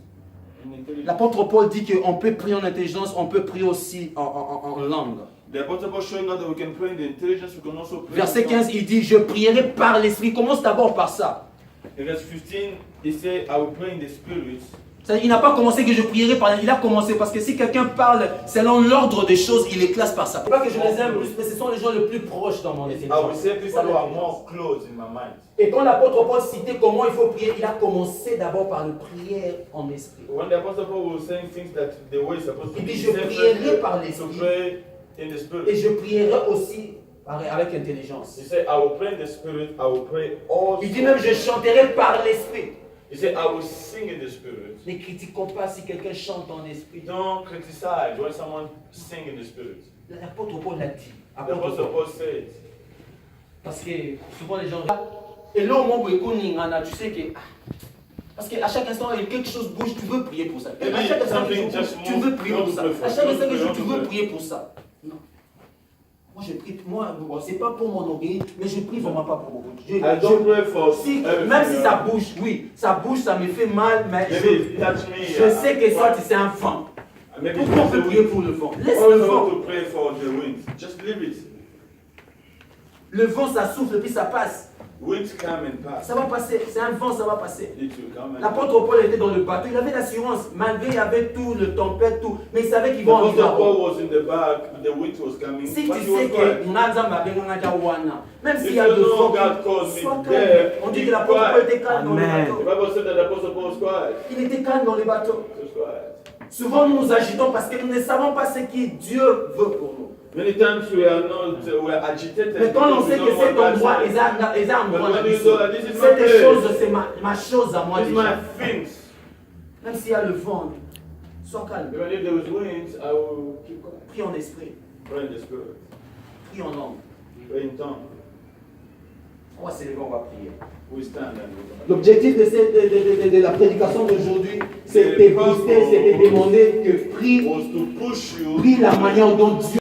in intelligence. L'apôtre Paul dit qu'on peut prier en intelligence, on peut prier aussi en langue. The Apostle Paul showing us that we can pray in the intelligence, we can also pray. Verset in 15, il dit, je prierai par l'esprit. Commence d'abord par ça. In verse 15, he said, I will pray in the spirit. Il n'a pas commencé que je prierai par l'esprit. Il a commencé parce que si quelqu'un parle selon l'ordre des choses, il les classe par ça. Pas que je les aime plus, mais ce sont les gens les plus proches dans mon I will intelligence. say people who are more close in my mind. Et quand l'apôtre Paul citait comment il faut prier, il a commencé d'abord par le prière en esprit. When the Apostle Paul was saying things that the way is supposed to Il be, dit, he je said prierai first par to l'esprit pray in the et spirit. je prierai aussi avec intelligence. He said, I will pray in the spirit, I will pray also. Il dit même, je chanterai par l'esprit. He said, I will sing in the spirit. Ne critiquons pas si quelqu'un chante en esprit. Don't criticize when someone sing in the spirit. L'apôtre Paul l'a dit. The Apôtre Apostle Paul. Paul said, Parce que souvent les gens. Et là, au moment où tu sais que. Parce qu'à chaque instant, quelque chose bouge, tu veux prier pour ça. À chaque instant, tu veux prier pour ça. À chaque instant, tu veux prier pour ça. Non. Moi, je prie. Moi, bon, c'est pas pour mon orgueil, mais je prie vraiment pas pour mon orgueil. I don't pray for Même si ça bouge, oui, ça bouge, ça me fait mal, mais maybe it touch me. je sais que ça, c'est un vent. Maybe Pourquoi on it's peut the prier wind. pour le vent? Laisse Why le do you want vent. to pray for the wind? Just leave it. Le vent, ça souffle, puis ça passe. Winds come and pass. Ça va passer. C'est un vent, ça va passer. It will come and L'apôtre Paul était dans le bateau, il avait l'assurance, malgré il y avait tout, le tempête, tout, mais il savait qu'ils The vont Apostle arriver. Paul was in the back, the wind was coming. Si tu but he was sais quiet. que Nazamba Benganga Wana, même s'il If y a you de know vent, God calls sois me calme. there, On dit be que l'apôtre Paul quiet. était calme dans le Amen. The bateau. Bible said that the Apostle Paul was quiet. Il était calme dans le bateau. He was quiet. Souvent nous nous agitons parce que nous ne savons pas ce que Dieu veut pour nous. Many times we are not, we are agitated. Mais quand on because sait we que don't cet want God endroit to- est un endroit But when you d'ambition, know that this is my cette place, chose, c'est ma chose à moi it's my déjà. things. Même s'il y a le vent, sois calme. Even if there is wind, I will keep quiet. Prie en esprit, Pray in the spirit. prie en langue. Pray in tongue. On va s'élever, on va prier. We stand and we L'objectif de la prédication d'aujourd'hui, c'était de booster, c'était de demander que was to push you prie la manière dont Dieu